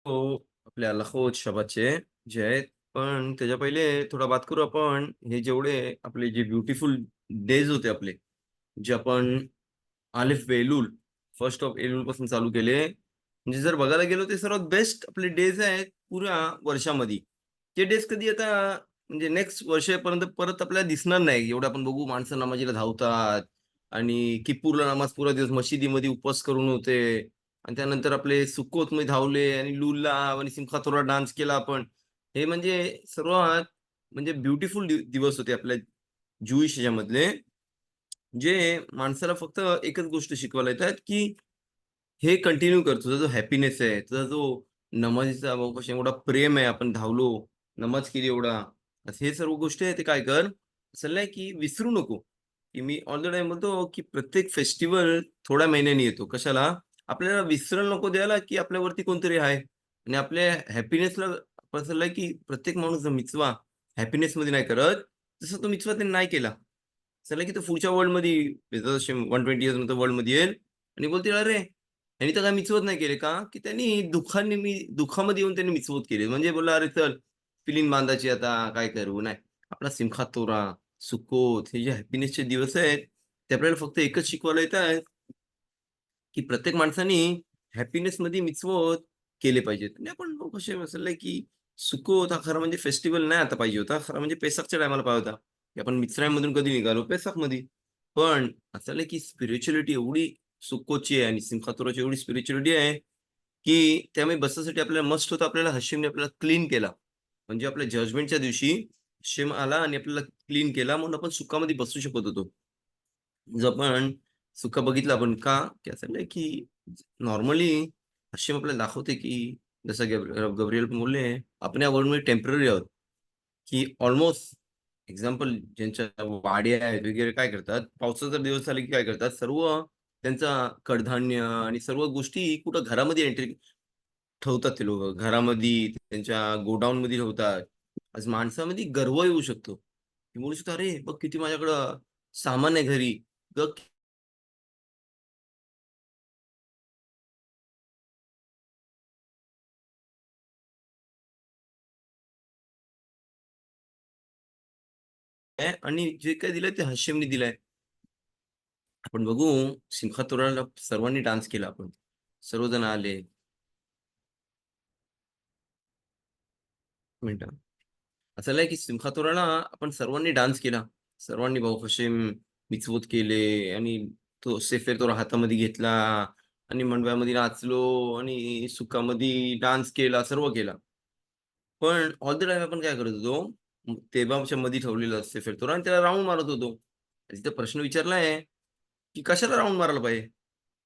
हो, आपल्या लाखो शबाचे जे आहेत. पण त्याच्या पहिले थोडा बात करू आपण हे जेवढे आपले जे ब्युटिफुल डेज होते आपले, जे आपण अलिफ बेलूल, फर्स्ट ऑफ एलुल पासून चालू केले. म्हणजे जर बघायला गेलो ते सर्वात बेस्ट आपले डेज आहेत पुऱ्या वर्षामध्ये. ते डेज कधी आता म्हणजे नेक्स्ट वर्षापर्यंत परत आपल्याला दिसणार नाही. एवढं आपण बघू माणसं नमाजीला धावतात आणि किप्पूरला नमाज पुरा दिवस मशिदीमध्ये उपवास करून होते. आणि त्यानंतर आपले सुक्कोतमध्ये धावले आणि लुल्ला आणि सिमखा थोडा डान्स केला आपण. हे म्हणजे सर्वात म्हणजे ब्युटिफुल दिवस होते आपल्या ज्यूइश ह्याच्यामधले. जे माणसाला फक्त एकच गोष्ट शिकवायला येतात, की हे कंटिन्यू कर. तुझा जो हॅपीनेस आहे, तुझा जो नमाजचा बापाशी एवढा प्रेम आहे, आपण धावलो, नमाज केली एवढा. असं हे सर्व गोष्टी आहेत ते काय कर, असं नाही की विसरू नको. की मी ऑल द टाईम म्हणतो, की प्रत्येक फेस्टिव्हल थोड्या महिन्यांनी येतो. कशाला? आपल्याला विसरायला नको द्यायला, की आपल्यावरती कोणतरी आहे आणि आपल्या हॅपीनेसला असं आहे, की प्रत्येक माणूस जर मिचवा हॅपीनेसमध्ये नाही करत, तसं तो मिचवा त्यांनी नाही केला. चला की तो पुढच्या वर्ल्डमध्ये 120 इयर्स नंतर वर्ल्डमध्ये येईल आणि बोलतील, "अरे, ह्यानी तर काय मिचवत नाही केले का?" की त्यांनी दुःखामध्ये येऊन त्यांनी मिचवत केले. म्हणजे बोलला, "अरे चल, फिलिंग बांधायची आता, काय करू?" नाही. आपला सिमखात तोरा, सुक्कोत हे जे हॅपीनेसचे दिवस आहेत, ते आपल्याला फक्त एकच शिकवायला येतात, की प्रत्येक माणसाने हॅपीनेसमध्ये मिचवत केले पाहिजेत. आणि आपण लोक कसे विसरले, की सुक्कोत हा खरा म्हणजे फेस्टिव्हल नाही आता पाहिजे होता. खरा म्हणजे पेसकच्या टायमाला पाहिजे होता, की आपण मिस्राईममधून कधी निघालो? पेसकमध्ये. पण असं झालं, की स्पिरिच्युअलिटी एवढी सुक्कोतची आहे आणि सिमखात तोराची एवढी स्पिरिच्युअलिटी आहे, की त्यामुळे बसायसाठी आपल्याला मस्ट होतं आपल्याला हशीमने आपल्याला क्लीन केला. म्हणजे आपल्या जजमेंटच्या दिवशी हशीम आला आणि आपल्याला क्लीन केला म्हणून आपण सुखामध्ये बसू शकत होतो. जर आपण सुख बघितलं आपण का? की असं नाही की नॉर्मली हशीम आपल्याला दाखवते, की जसं गब्रिएल पण बोलले, आपण या वर्ल्डमध्ये टेम्पररी आहोत, की ऑलमोस्ट एक्झाम्पल ज्यांच्या वाड्या आहेत वगैरे काय करतात, पावसाचा जर दिवस झाले की काय करतात, सर्व त्यांचा कडधान्य आणि सर्व गोष्टी कुठं घरामध्ये एंट्री ठेवतात ते लोकं. घरामध्ये, त्यांच्या गोडाऊनमध्ये ठेवतात. आज माणसामध्ये गर्व येऊ शकतो. की म्हणू शकतो, "अरे, बघ किती माझ्याकडं सामान आहे घरी." बघ आहे आणि जे काही दिलंय ते हाशिमने दिलंय. आपण बघू सिम्खात तोराला सर्वांनी डान्स केला आपण. सर्वजण आले. मिनिटं. असं नाही की सिम्खात तोराला आपण सर्वांनी डान्स केला. सर्वांनी भाऊ हशीम मिचवत केले आणि तो सेफेर तोरा हातामध्ये घेतला आणि मंडपामध्ये नाचलो आणि सुखामध्ये डान्स केला, सर्व केला. पण ऑल द टाईम आपण काय करत होतो, तेबाच्या मध्ये ठेवलेलं सेफेर तोरा आणि त्याला राउंड मारत होतो. तिथं प्रश्न विचारलाय, की कशाला राउंड मारायला पाहिजे?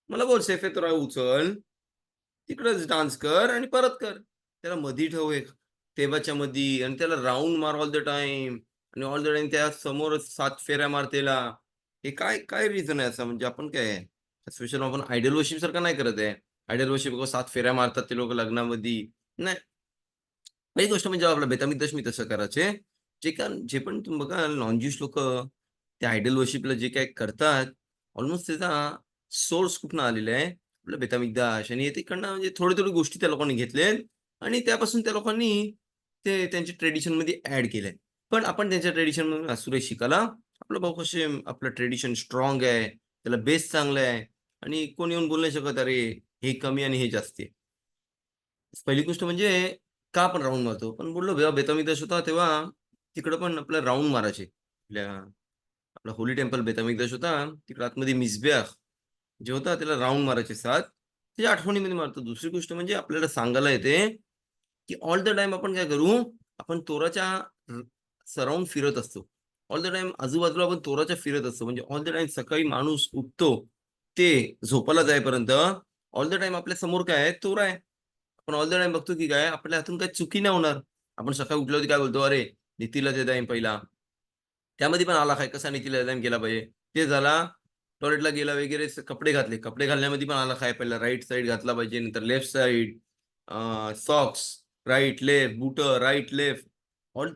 मला बोल सेफेतोरा उचल, तिकडंच डान्स कर आणि परत कर. त्याला मधी ठेव एक तेबाच्या मधी आणि त्याला राउंड मार ऑल द टाईम आणि ऑल द टाईम त्या समोरच 7 फेऱ्या मार त्याला. हे काय काय रिझन आहे असं म्हणजे आपण काय स्पेशल आपण आयडल वर्शिप सारखं नाही करत आहे. आयडल वर्शिप 7 फेऱ्या मारतात ते लोकं लग्नामध्ये. नाही. पहिली गोष्ट म्हणजे आपला बेतामी दशमी तसं करायचे. जे पण तुम्ही बघा नॉन ज्यूस लोकं त्या आयडल वर्शिपला जे काही करतात, ऑलमोस्ट त्याचा सोर्स कुठून आलेला आहे? आपलं बेतामिकदाश आणि तिकडनं म्हणजे थोडी-थोडी गोष्टी त्या लोकांनी घेतल्यात आणि त्यापासून त्या लोकांनी ते त्यांच्या ट्रेडिशनमध्ये ॲड केलंय. पण आपण त्यांच्या ट्रेडिशनमधून असुरे शिकायला आपलं भाऊ कसे आपलं ट्रेडिशन स्ट्राँग आहे, त्याला बेस चांगला आहे आणि कोण येऊन बोलू नाही शकत, "अरे, हे कमी आणि हे जास्त आहे." पहिली गोष्ट म्हणजे का आपण राउंड मारतो? पण बोललो जेव्हा बेतामिकदास होता तेव्हा तिकडं पण आपलं राउंड मारायचे. आपला होली टेम्पल बेतामिकदास होता. तिकडे आतमध्ये मिसबेख जे होता त्याला राउंड मारायचे 7. त्याच्या आठवणीमध्ये मारतो. दुसरी गोष्ट म्हणजे आपल्याला सांगायला येते, की ऑल द टाईम आपण काय करू, आपण तोराच्या सराउंड फिरत असतो. ऑल द टाईम आजूबाजूला आपण तोराच्या फिरत असतो. म्हणजे ऑल द टाईम सकाळी माणूस उठतो, ते झोपायला जाईपर्यंत ऑल द टाईम आपल्या समोर काय आहे? तोरा आहे. आपण ऑल द टाईम बघतो, की काय आपल्या हातून काही चुकी नाही होणार. आपण सकाळी उठल्यावरती काय बोलतो, "अरे, नीतीला दे टाईम पहिला." त्यामध्ये पण आला काय कसा नीतीला टाईम केला पाहिजे. ते झाला, टॉयलेटला गेला वगैरे कपडे घातले. कपडे घालण्यामध्ये पण आला काय पहिला राइट साइड घातला पाहिजे, नंतर left side, socks, right, left, बुटं, राइट, लेफ्ट. ऑल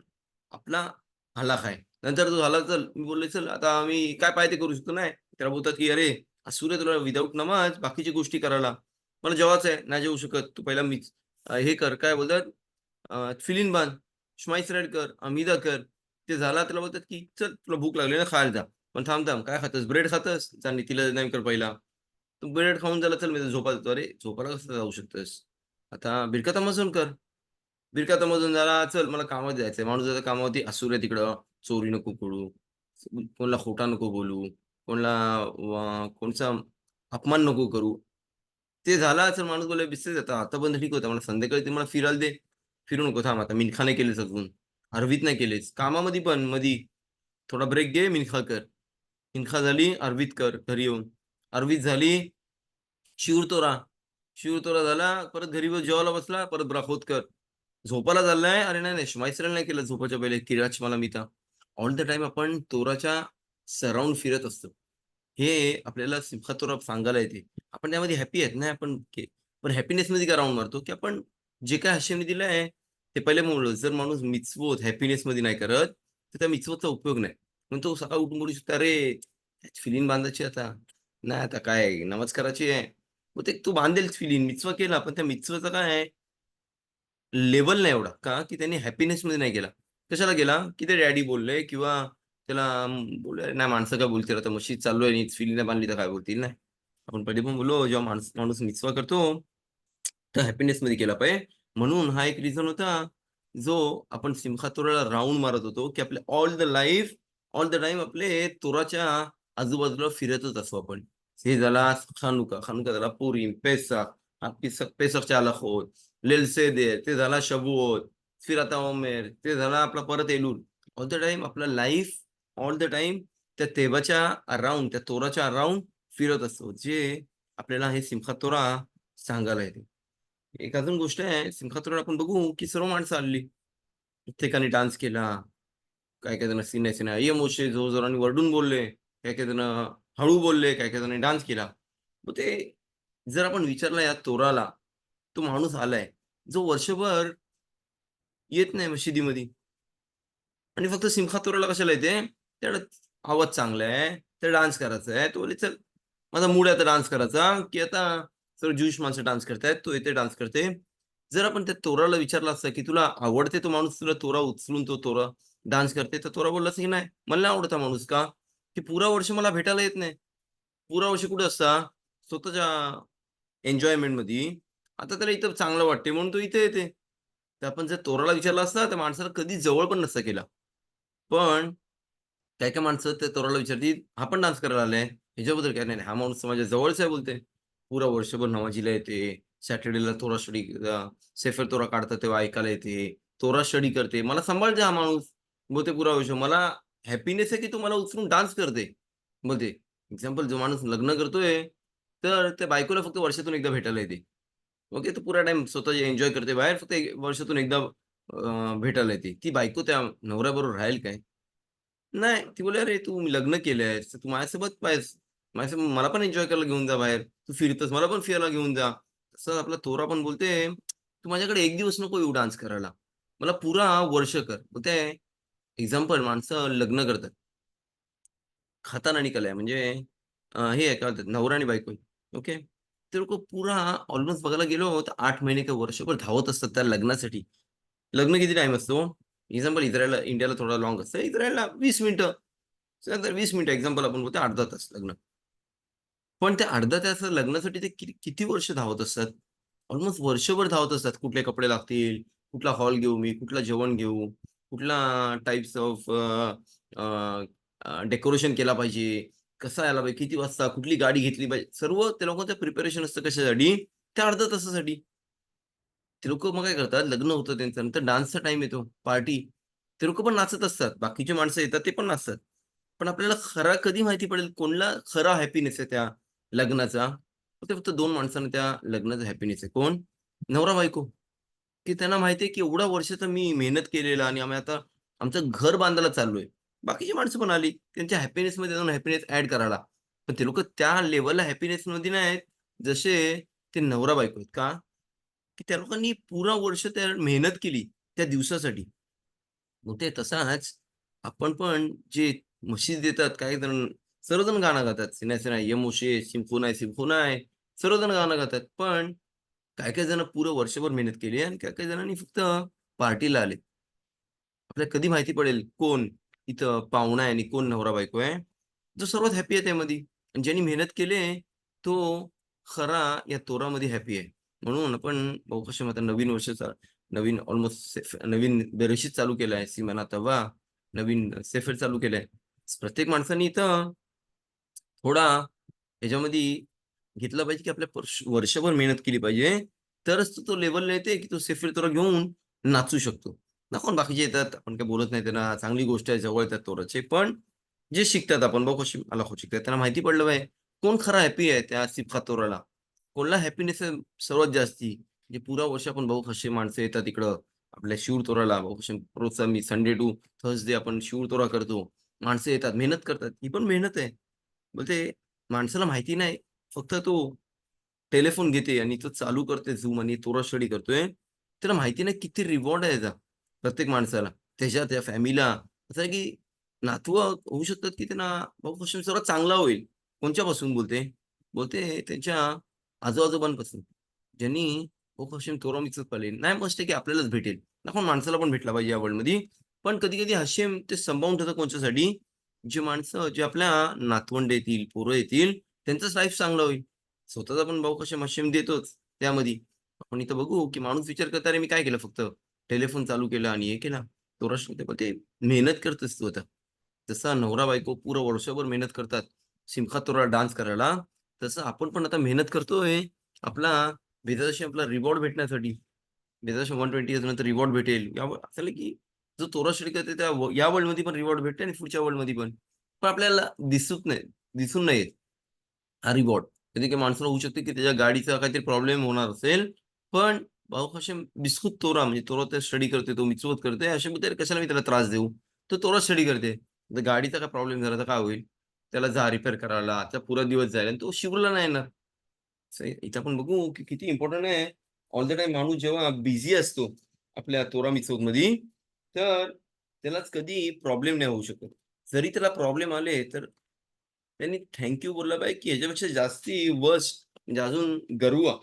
आपला आला काय. नंतर तो झाला, "चल." मी बोललो, "चल आता आम्ही काय पाहिजे ते करू शकतो." नाही. त्याला बोलतात, की "अरे, सूर्य तुला विदाऊट नमाज बाकीच्या गोष्टी करायला." मला जेवायचं आहे, नाही जेवू शकत. तू पहिला हे कर, काय बोलतात, फिलिन बांध, श्माईस राईड कर, अमिदा कर. ते झालं त्याला बोलतात, की "चल तुला भूक लागली ना खायला जा." पण "थांब, थांब काय खातोस? ब्रेड खातोस? जा तिला नाही कर पहिला." तो ब्रेड खाऊन झाला, "चल मी तुला झोपायला जातो." "अरे झोपायला कसं जाऊ शकतोस? आता बिरकात अमेझॉन कर." बिरकात अमेझॉन झाला, "चल मला कामावर जायचंय." माणूस जातो कामावरती, "असू रे तिकडं, चोरी नको करू, कोणाला खोटा नको बोलू, कोणचा अपमान नको करू." ते झालं असेल माणूस बोलला, "बिस्किट आता आता पण ठीक होतं. मला संध्याकाळी ते मला फिरायला दे." "फिरू नको थांब आता मिल्खा नाही केलेस अजून, अरवीत नाही केलेस." कामामध्ये पण मधी थोडा ब्रेक घे, मिल्खा कर. मिल्खा झाली, अरवीत कर घरी येऊन. अरवीत झाली, शिवतोरा. शिवतोरा झाला, परत घरी जेवायला बसला, परत ब्राकोत कर. झोपायला चाललाय, "अरे नाही, नाही, श्माईसरायला नाही केलं झोपायच्या पहिले, किराच मला मिता." ऑल द टाईम आपण तोराच्या सराउंड फिरत असतो. हे आपल्याला सिम्खात तोरा सांगायला येते. आपण त्यामध्ये हॅपी आहेत ना, पण हॅपीनेसमध्ये का राउंड मारतो, की आपण जे काही हशेने दिलं आहे, ते पहिले म्हणलं, जर माणूस मिचवत हॅपीनेसमध्ये नाही करत, तर त्या मिचवतचा उपयोग नाही. मग तो सकाळी उठून बोलू शकतो, "अरे, फिलिंग बांधायची आता. नाही आता काय नमाज करायची आहे." मग ते तू बांधेल फिलिंग, मिचवा केला, पण त्या मिचवाचं काय आहे, लेव्हल नाही एवढा. का? की त्यांनी हॅपीनेसमध्ये नाही गेला. कशाला गेला? की ते डॅडी बोलले किंवा त्याला बोलले, "अरे नाही माणसं काय बोलतील आता मशीद चालू आहे आणि फिलिंग नाही बांधली तर काय बोलतील?" नाही. आपण पहिले पण बोललो, जेव्हा माणूस मिचवा करतो, तर हॅपीनेसमध्ये केला पाहिजे. म्हणून हा एक रिझन होता, जो आपण सिम्खात तोराला राउंड मारत होतो, की आपले ऑल द टाईम आपले तोराच्या आजूबाजूला फिरतच असू आपण. हे झाला खानुका झाला पुरीम, पेसख, पेसखच्या आलाखोत, लेल सेदेर, ते झाला शबुओत, फिर आता ओमेर, ते झाला आपला परत एलूल. ऑल द टाईम आपला लाईफ ऑल द टाईम त्या तेबाच्या अराउंड, त्या तोराच्या अराउंड फिरत असतो. जे आपल्याला हे सिम्खात तोरा सांगायला येते. एक अजून गोष्ट आहे, सिम्खात तोराला आपण बघू, की सर्व माणसं हलली. प्रत्येकाने डान्स केला. काही-काही जण सिने-सिने ये मोशे जोरजोराने वरडून बोलले. काही-काही जण हळू बोलले, काही-काही जणांनी डान्स केला. मग ते जर आपण विचारलं या तोराला, तो माणूस आलाय, जो वर्षभर येत नाही मशिदीमध्ये आणि फक्त सिम्खात तोराला कशाला येते? त्याला आवाज चांगला आहे, त्याला डान्स करायचा आहे. तो बोलले, "चल, माझा मूड आहे आता डान्स करायचा, की आता सर्व ज्यूइश माणसं डान्स करतायत, तो येते डान्स करते." जर आपण त्या तोराला विचारलं असतं, की "तुला आवडते तो माणूस, तुला तोरा उचलून तो तोरा डान्स करते." तर तोरा बोलला असता, की "नाही, मला नाही आवडत हा माणूस." का? की पुरा वर्ष मला भेटायला येत नाही. पुरा वर्ष कुठे असता? स्वतःच्या एन्जॉयमेंटमध्ये. आता त्याला इथं चांगलं वाटते म्हणून तो इथे येते. तर आपण जर तोराला विचारलं असता, त्या माणसाला कधी जवळ पण नसता केला. पण काही-काही माणसं त्या तोराला विचारतील, "हा पण डान्स करायला आलाय, ह्याच्याबद्दल काय?" "नाही, नाही, हा माणूस माझ्या जवळचा आहे," बोलते. पुरा वर्षभर नमाजीला येते, सॅटर्डेला तोरा स्टडी सेफर तोरा काढतात तेव्हा ऐकायला येते, तोरा स्टडी करते. मला सांभाळते हा माणूस. बोलते पुरा वर्ष. मला हॅपीनेस आहे की तो मला उचलून डान्स करते. बोलते. एक्झाम्पल जो माणूस लग्न करतोय, तर त्या बायकोला फक्त वर्षातून एकदा भेटायला येते. ओके. तो पुरा टाईम स्वतः एन्जॉय करते बाहेर, फक्त वर्षातून एकदा भेटायला येते. ती बायको त्या नवऱ्याबरोबर राहील काय? नाही. ती बोलली, "अरे, तू लग्न केलंयस, तर तू माझ्यासोबत पाहिजे. माझ्यासोबत मला पण एन्जॉय करायला घेऊन जा बाहेर. तू फिरतोस, मला पण फिरायला घेऊन जा." तसं आपला तोरा पण बोलते, "तू माझ्याकडे एक दिवस नको येऊ डान्स करायला. मला पुरा वर्ष कर." बोलते एक्झाम्पल माणसं लग्न करतात. खतन आणि कल्या म्हणजे हे आहे काय म्हणतात नवरा आणि बायको ओके. ते लोकं पुरा ऑलमोस्ट बघायला गेलो तर 8 महिने किंवा वर्षभर धावत असतात त्या लग्नासाठी. लग्न किती टाईम असतो? एक्झाम्पल इस्रायलला इंडियाला थोडा लाँग असतं. इस्रायलला 20 मिनिटं. चला तर 20 मिनिटं एक्झाम्पल आपण बोलतो अर्धा तास लग्न. पण त्या अर्ध्या तास लग्नासाठी ते किती वर्ष धावत असतात. ऑलमोस्ट वर्षभर धावत असतात. कुठले कपडे लागतील, कुठला हॉल घेऊ मी, कुठलं जेवण घेऊ, कुठला टाइप्स ऑफ डेकोरेशन केला पाहिजे, कसा यायला पाहिजे, किती वाजता, कुठली गाडी घेतली पाहिजे. सर्व त्या लोकांचं प्रिपरेशन असतं कशासाठी? त्या अर्ध्या तासासाठी. ते लोकं मग काय करतात, लग्न होतं त्यांचं, नंतर डान्सचा टाईम येतो, पार्टी. ते लोकं पण नाचत असतात. बाकीची माणसं येतात ते पण नाचतात. पण आपल्याला खरा कधी माहिती पडेल कोणला खरा हॅपीनेस आहे त्या लग्नाचा? तर ते फक्त 2 माणसांना त्या लग्नाचा हॅपीनेस आहे. कोण? नवरा-बायको. की त्यांना माहिती आहे की एवढ्या वर्षाचा मी मेहनत केलेला आणि आम्ही आता आमचं घर बांधायला चाललोय. बाकीची माणसं पण आली. त्यांच्या हॅपीनेसमध्ये जाऊन हॅपीनेस ॲड करायला. पण ते लोकं त्या लेव्हलला हॅपीनेसमध्ये नाहीत, जसे ते नवरा-बायको आहेत. का? की त्या लोकांनी पुरा वर्ष त्या मेहनत केली त्या दिवसासाठी. मग ते तसाच आपण पण जे म्हशी देतात काही जण सर्वजण गाणं गातात. "सिन्या सिन्या ये मोशे, सिम्फोनाय सिम्फोनाय." सर्वजण गाणं गातात. पण काही-काही जण पुरं वर्षभर मेहनत केली आणि काही-काही जणांनी फक्त पार्टीला आले. आपल्याला कधी माहिती पडेल कोण इथं पाहुणा आहे आणि कोण नवरा-बायको आहे? जो सर्वात हॅपी आहे त्यामध्ये आणि ज्यांनी मेहनत केली आहे, तो खरा या तोरामध्ये हॅपी आहे. म्हणून आपण बघू कशा आता नवीन वर्षाचा नवीन ऑलमोस्ट नवीन बरेचशीच चालू केलं आहे. सीमाना तवा, नवीन सेफर चालू केलंय. प्रत्येक माणसाने इथं थोडा ह्याच्यामध्ये घेतलं पाहिजे, की आपल्या वर्षभर मेहनत केली पाहिजे. तरच तो लेव्हलला येते, की तो सेफीर तोरा घेऊन नाचू शकतो. दाखवून बाकीचे येतात, आपण काही बोलत नाही त्यांना. चांगली गोष्ट आहे, जवळ येतात तोराचे. पण जे शिकतात आपण बघू कशी अलाखोट शिकतात. त्यांना माहिती पडलं पाहिजे, कोण खरा हॅपी आहे त्या सिपका तोराला. कोणाला हॅपीनेस आहे सर्वात जास्ती. म्हणजे पुरा वर्ष आपण बघू कशी माणसं येतात इकडं आपल्या शिवर तोराला. बघू कशी रोजचा मी संडे टू थर्सडे आपण शिवर तोरा करतो. माणसं येतात, मेहनत करतात. ही पण मेहनत आहे. बोलते माणसाला माहिती नाही. फक्त तो टेलिफोन घेते आणि तो चालू करते Zoom आणि तोरा स्टडी करतोय. त्याला माहिती नाही किती रिवॉर्ड आहे याचा प्रत्येक माणसाला. त्याच्या त्या फॅमिलीला असं आहे की नातवं होऊ शकतात की त्यांना बहुपक्षी सर्वात चांगला होईल. कोणच्यापासून बोलते? बोलते त्यांच्या आजो-आजोबांपासून. ज्यांनी बहुपक्षी तोरा मिक्सच पाळले. नाही मस्त आहे की आपल्यालाच भेटेल. दाखवून माणसाला पण भेटला पाहिजे या वर्ल्डमध्ये. पण कधी-कधी हशेम ते सांभाळून ठेवतात कोणच्यासाठी? जी माणसं जे आपल्या नातवंड येतील, पोरं येतील, त्यांचंच लाईफ चांगलं होईल. स्वतःचा पण भाऊ कसे मशीन देतोच त्यामध्ये. आपण इथं बघू, की माणूस विचार करतो, "अरे, मी काय केलं फक्त टेलिफोन चालू केला आणि हे केला." तो रश होते, पण ते मेहनत करत असतो आता. जसा नवरा-बायको पुरं वर्षभर मेहनत करतात, सिमखात तोरा डान्स करायला, तसं आपण पण आता मेहनत करतोय आपला बेदाशी आपला रिवॉर्ड भेटण्यासाठी. बेदाशी 120 इयर्स नंतर रिवॉर्ड भेटेल. यावर असं नाही, की जो तोरा स्टडी करते त्या या वर्ल्डमध्ये पण रिवॉर्ड भेटते आणि पुढच्या वर्ल्डमध्ये पण. पण आपल्याला दिसून नाही येत हा रिवॉर्ड. कधी काही माणसाला होऊ शकते, की त्याच्या गाडीचा काहीतरी प्रॉब्लेम होणार असेल, पण भाऊ कसे बिस्कुट तोरा म्हणजे तोरा तर स्टडी करते, तो मिचवत करते. अशा मी तर कशाला मी त्याला त्रास देऊ? तो तोरा स्टडी करते. जर गाडीचा काय प्रॉब्लेम झाला तर काय होईल? त्याला जा रिपेअर करायला, त्याचा पुरा दिवस जाईल आणि तो शिवला नाही येणार. इथं आपण बघू, की किती इम्पोर्टंट आहे. ऑल द टाईम माणूस जेव्हा बिझी असतो आपल्या तोरा मिचवतमध्ये, तर त्यालाच कधी प्रॉब्लेम नाही होऊ शकत. जरी त्याला प्रॉब्लेम आले, तर त्यांनी थँक यू बोललं पाहिजे, की ह्याच्यापेक्षा जास्ती वर्स्ट म्हणजे अजून गरुआ,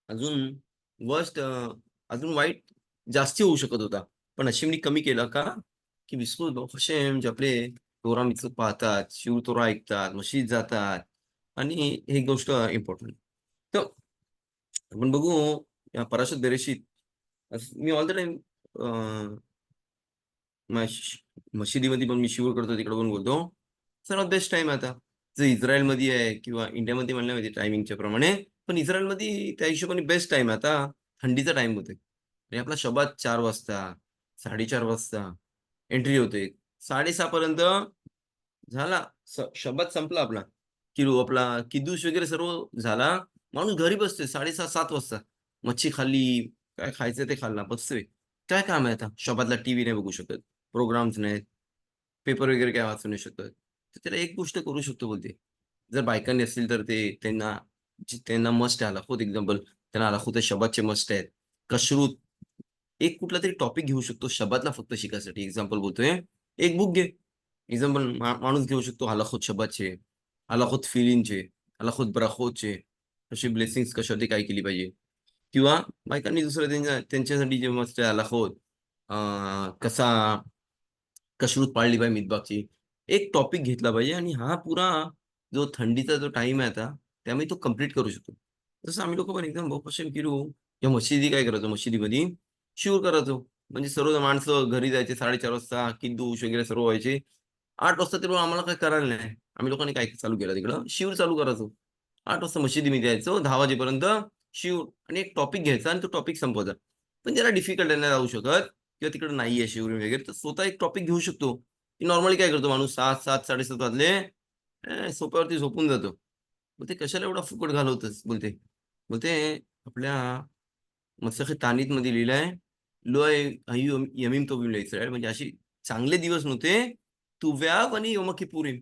अजून वर्स्ट अजून वाईट जास्ती होऊ शकत होता. पण नशीबनी कमी केलं का? की विसरू नको कसे म्हणजे आपले तोरा मित्र पाहतात, शिव तोरा ऐकतात, मशीद जातात आणि ही गोष्ट इम्पोर्टंट. तर आपण बघू या पराशत बेरेशीत मी ऑल द टाईम मशिदीमध्ये पण मी शिवर करतो, तिकडे पण बोलतो. सर्वात बेस्ट टाईम आता. जर इस्रायलमध्ये आहे किंवा इंडियामध्ये म्हणल्यामध्ये टायमिंगच्या प्रमाणे, पण इस्रायलमध्ये त्या हिशोबाने बेस्ट टाईम आहे. आता थंडीचा टाईम होतोय आणि आपला शबात 4 वाजता, 4:30 वाजता एंट्री होते. 6:30 पर्यंत झाला. शब्बात संपला आपला. आपला किद्दूस वगैरे सर्व झाला. माणूस घरी बसतोय 6:30-7 वाजता. मच्छी खाल्ली, काय खायचं ते खाल्ला, बसतोय. काय काम आहे आता? शबातला टीव्ही नाही बघू शकत, प्रोग्राम्स नाहीत, पेपर वगैरे काय वाचू नाही शकत. तर त्याला एक गोष्ट करू शकतो बोलते. जर बायकांनी असतील तर ते त्यांना मस्ट आहे अलाखुत एक्झाम्पल त्यांना अलाखुत शबातचे मस्ट आहेत. कशरूत एक कुठलातरी टॉपिक घेऊ शकतो शबातला फक्त शिकायसाठी. एक्झाम्पल बोलतोय. एक बुक घे. एक्झाम्पल माणूस घेऊ शकतो हलाखोत शब्बाचे, हलाखोत फिलिंगचे, हलाखोत ब्राखोतचे, कशी ब्लेसिंग्स कशावरती काय केली पाहिजे किंवा बायकांनी दुसरं त्यांच्यासाठी जे मस्त आहे हलाखोत कसा कसरत पाळली पाहिजे मितबागची. एक टॉपिक घेतला पाहिजे आणि हा पुरा जो थंडीचा जो टाईम आहे आता, त्यामध्ये तो कंप्लीट करू शकतो. जसं आम्ही लोकं पण एकदम भोपशन फिरू या मशिदी काय करायचो मशिदीमध्ये शिवर करायचो. म्हणजे सर्व माणसं घरी जायचे 4:30 वाजता, किद्दूश वगैरे सर्व व्हायचे. 8 वाजता तरी आम्हाला काही करायला नाही. आम्ही लोकांनी काय चालू केलं तिकडं, शिव चालू करायचो. 8 वाजता मशिदीमध्ये यायचो, 10 वाजेपर्यंत शिव आणि एक टॉपिक घ्यायचा आणि तो टॉपिक संपवायचा. पण ज्याला डिफिकल्ट नाही जाऊ शकत किंवा तिकडे नाहीये शिवरी वगैरे, तर स्वतः एक टॉपिक घेऊ शकतो. की नॉर्मली काय करतो माणूस 7, 7:30 वाजले, सोफ्यावरती झोपून जातो. मग ते कशाला एवढा फुकट घालवतोस? बोलते. बोलते आपल्या मस्तक तानीतमध्ये लिहिलंय, "लो हायू यमीम तोबीम इस्रायल" म्हणजे अशी चांगले दिवस नव्हते, तुव्याव आणि योम किप्पुरीम.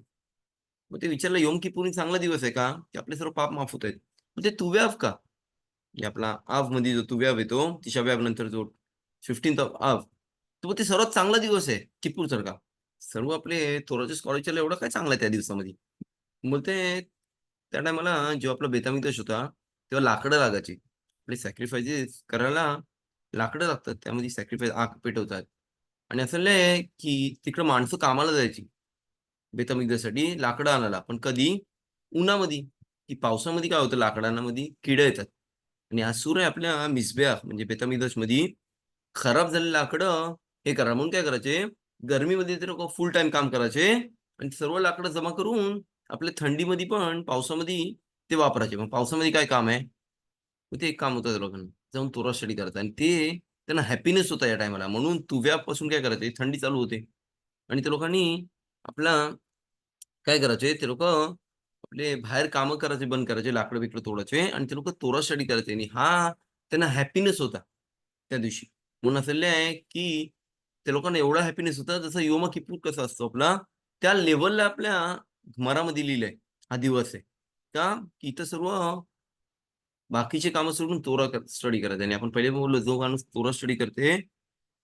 मग ते विचारलं, "योम किप्पुरीम चांगला दिवस आहे का? की आपले सर्व पाप माफ होत आहेत." मग ते तुव्याव का? म्हणजे आपला आवमध्ये जो तुव्याव येतो, तिसऱ्या व्यावनंतर जो 15th ऑफ आव, तर मग ते सर्वात चांगला दिवस आहे किप्पूरसारखा. सर्व आपले थोराचे स्कॉलरशिपला एवढं काय चांगलं आहे त्या दिवसामध्ये. बोलते त्या टायमाला जेव्हा आपला बेतामिद्रश होता, तेव्हा लाकडं लागायची. आपले सॅक्रिफाइसेस करायला लाकडं लागतात. त्यामध्ये सॅक्रिफाईस आग पेटवतात आणि असं लय की तिकडं माणसं कामाला जायची. बेतमिद्दीसाठी लाकडं आणायला. पण कधी? उन्हामध्ये. की पावसामध्ये काय होतं लाकडांमध्ये किडे येतात आणि असुर आहे आपल्या मिसबेह म्हणजे बेतमिद्दीमध्ये खराब झालेली लाकडं हे करा म्हणून काय करायचे, गरमीमध्ये ते लोकं फुल टाईम काम करायचे आणि सर्व लाकडं जमा करून आपल्या थंडीमध्ये पण पावसामध्ये ते वापरायचे. मग पावसामध्ये काय काम आहे? मग ते एक काम होतं त्या लोकांना. जाऊन तोरा स्टडी करायचा आणि ते त्यांना हॅपीनेस होता या टाईमाला. म्हणून तुव्यापासून काय करायचे, थंडी चालू होते आणि त्या लोकांनी आपला काय करायचे, ते लोकं आपले बाहेर कामं करायचे बंद करायचे, लाकडं-बिकडं तोडायचे आणि ते लोकं तोरा स्टडी करायचे आणि हा त्यांना हॅपीनेस होता त्या दिवशी. म्हणून असं आहे, की त्या लोकांना एवढा हॅपीनेस होता जसं योम किप्पूर कसा असतो आपला, त्या लेव्हलला आपल्या घुमारामध्ये लिहिलंय हा दिवस आहे. का? की इथं सर्व बाकीची कामं सोडून तोरा स्टडी करायचा आणि आपण पहिले बोललो जो माणूस तोरा स्टडी करते,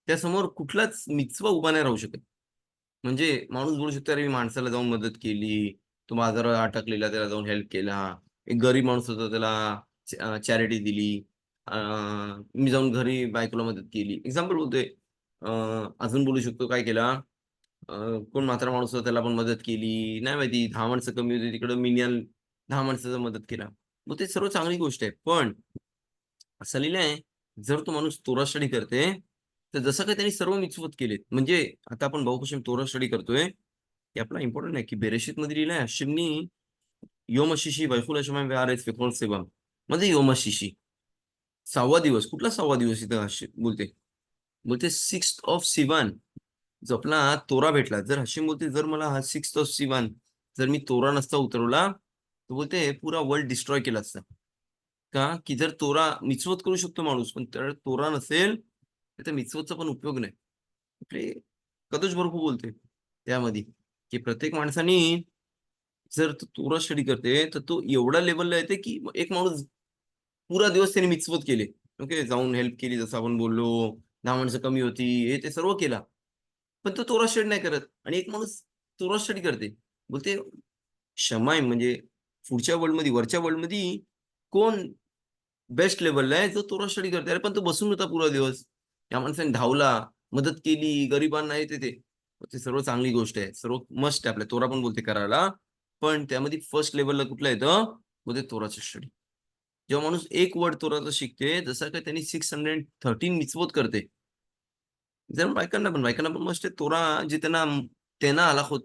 त्यासमोर कुठलाच मिचवा उभा नाही राहू शकत. म्हणजे माणूस बोलू शकतो, "अरे, मी माणसाला जाऊन मदत केली, तो आजारात अटकलेला त्याला जाऊन हेल्प केला. एक गरीब माणूस होता त्याला चॅरिटी दिली. अ, मी जाऊन घरी बायकोला मदत केली." एक्झाम्पल बोलतोय. अ, अजून बोलू शकतो काय केला, अ, कोण म्हातारा माणूस होता त्याला पण मदत केली. नाही माहिती 10 माणसं कमी होती तिकडं मिनियन 10 माणसाचा मदत केला. मग ते सर्व चांगली गोष्ट आहे. पण असं लिहिलं आहे, जर तो माणूस तोरा स्टडी करते, तर जसं काही त्यांनी सर्व मिचवत केलेत. म्हणजे आता आपण बहु तोरा स्टडी करतोय, हे आपला इम्पोर्टंट आहे, की बेरेशीतमध्ये लिहिलं आहे, हशिमनी "योम शिशी वैकुल हशमाय व्यारेस वेकोल सेबम." म्हणजे योम शिशी 6वा दिवस. कुठला 6वा दिवस इथं बोलते? बोलते 6th ऑफ सिवान. जो आपला तोरा भेटला. जर हशीम बोलते, "जर मला हा 6th ऑफ सिवान जर मी तोरा नसता उतरवला, तर बोलते पुरा वर्ल्ड डिस्ट्रॉय केला असता." का? की जर तोरा मिचवत करू शकतो माणूस, पण तर तोरा नसेल, तर त्या मिचवतचा पण उपयोग नाही. आपले कदोश बर्फू बोलते त्यामध्ये, की प्रत्येक माणसाने जर तो तोरा स्टडी करते, तर तो एवढ्या लेव्हलला येते, की एक माणूस पुरा दिवस त्याने मिचवत केले. ओके. जाऊन हेल्प केली जसं आपण बोललो, 10 माणसं कमी होती, हे ते सर्व केला. पण तो तोरा स्टडी नाही करत आणि एक माणूस तोरा स्टडी करते. बोलते क्षमा आहे म्हणजे पुढच्या वर्ल्डमध्ये, वरच्या वर्ल्डमध्ये कोण बेस्ट लेव्हलला आहे, जो तोरा स्टडी करते. अरे, पण तो बसून होता पुरा दिवस. या माणसाने धावला, मदत केली, गरिबांना हे ते. ते सर्व चांगली गोष्ट आहे. सर्व मस्ट आहे आपल्या तोरा पण बोलते करायला. पण त्यामध्ये फर्स्ट लेव्हलला कुठलं येतं? मग ते तोराचं स्टडी. जेव्हा माणूस एक वर्ड तोराचा शिकते, जसं काही त्यांनी 613 मिचवत करते. जर बायकांना पण मस्त आहे तोरा जे त्यांना त्यांना आला होत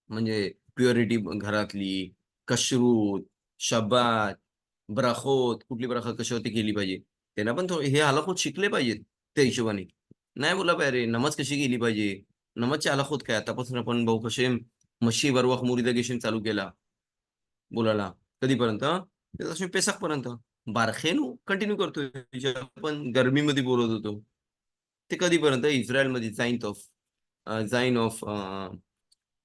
म्हणजे प्युरिटी घरातली, कशरूत, शब्बात, ब्राखोत, कुठली ब्राखा कशावरती केली पाहिजे. त्यांना पण हे हलाखोत शिकले पाहिजेत त्या हिशोबाने. नाही बोलला पाहिजे, "अरे नमाज कशी केली पाहिजे?" नमाजचे हलाखोत काय? आतापासून आपण भाऊ कसे मशी वरवाह मुरिदागेशन चालू केला बोलायला. कधीपर्यंत? ते तसे पेसकपर्यंत. बारखेनु कंटिन्यू करतोय. जे आपण गरमीमध्ये बोलत होतो. ते कधीपर्यंत? इस्रायलमध्ये जाईन ऑफ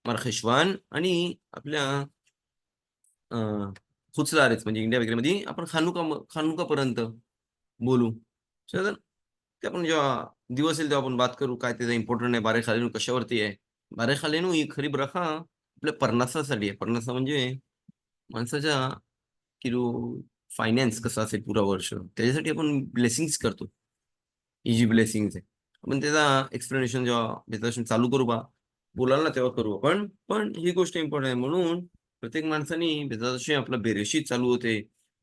मार्खेशवान आणि आपल्या अ, खुचलारेच म्हणजे इंडिया वगैरेमध्ये आपण खानुकापर्यंत बोलू. तर ते आपण जेव्हा दिवस येईल तेव्हा आपण बात करू काय त्याचं इम्पोर्टंट आहे. बारे खालीनो कशावरती आहे. बारे खालीनो ही खरी ब्रखा आपल्या परनासासाठी आहे. परनासा म्हणजे माणसाच्या किलो फायनान्स कसा असेल पुरा वर्ष त्याच्यासाठी आपण ब्लेसिंग्स करतो. इजी ब्लेसिंग्स आहे. आपण त्याचा एक्सप्लेनेशन जेव्हा डिस्कशन चालू करू बोलाल ना तेव्हा करू आपण. पण ही गोष्ट इम्पोर्टंट आहे म्हणून प्रत्येक माणसाने जशी आपला बेरेशीत चालू होते.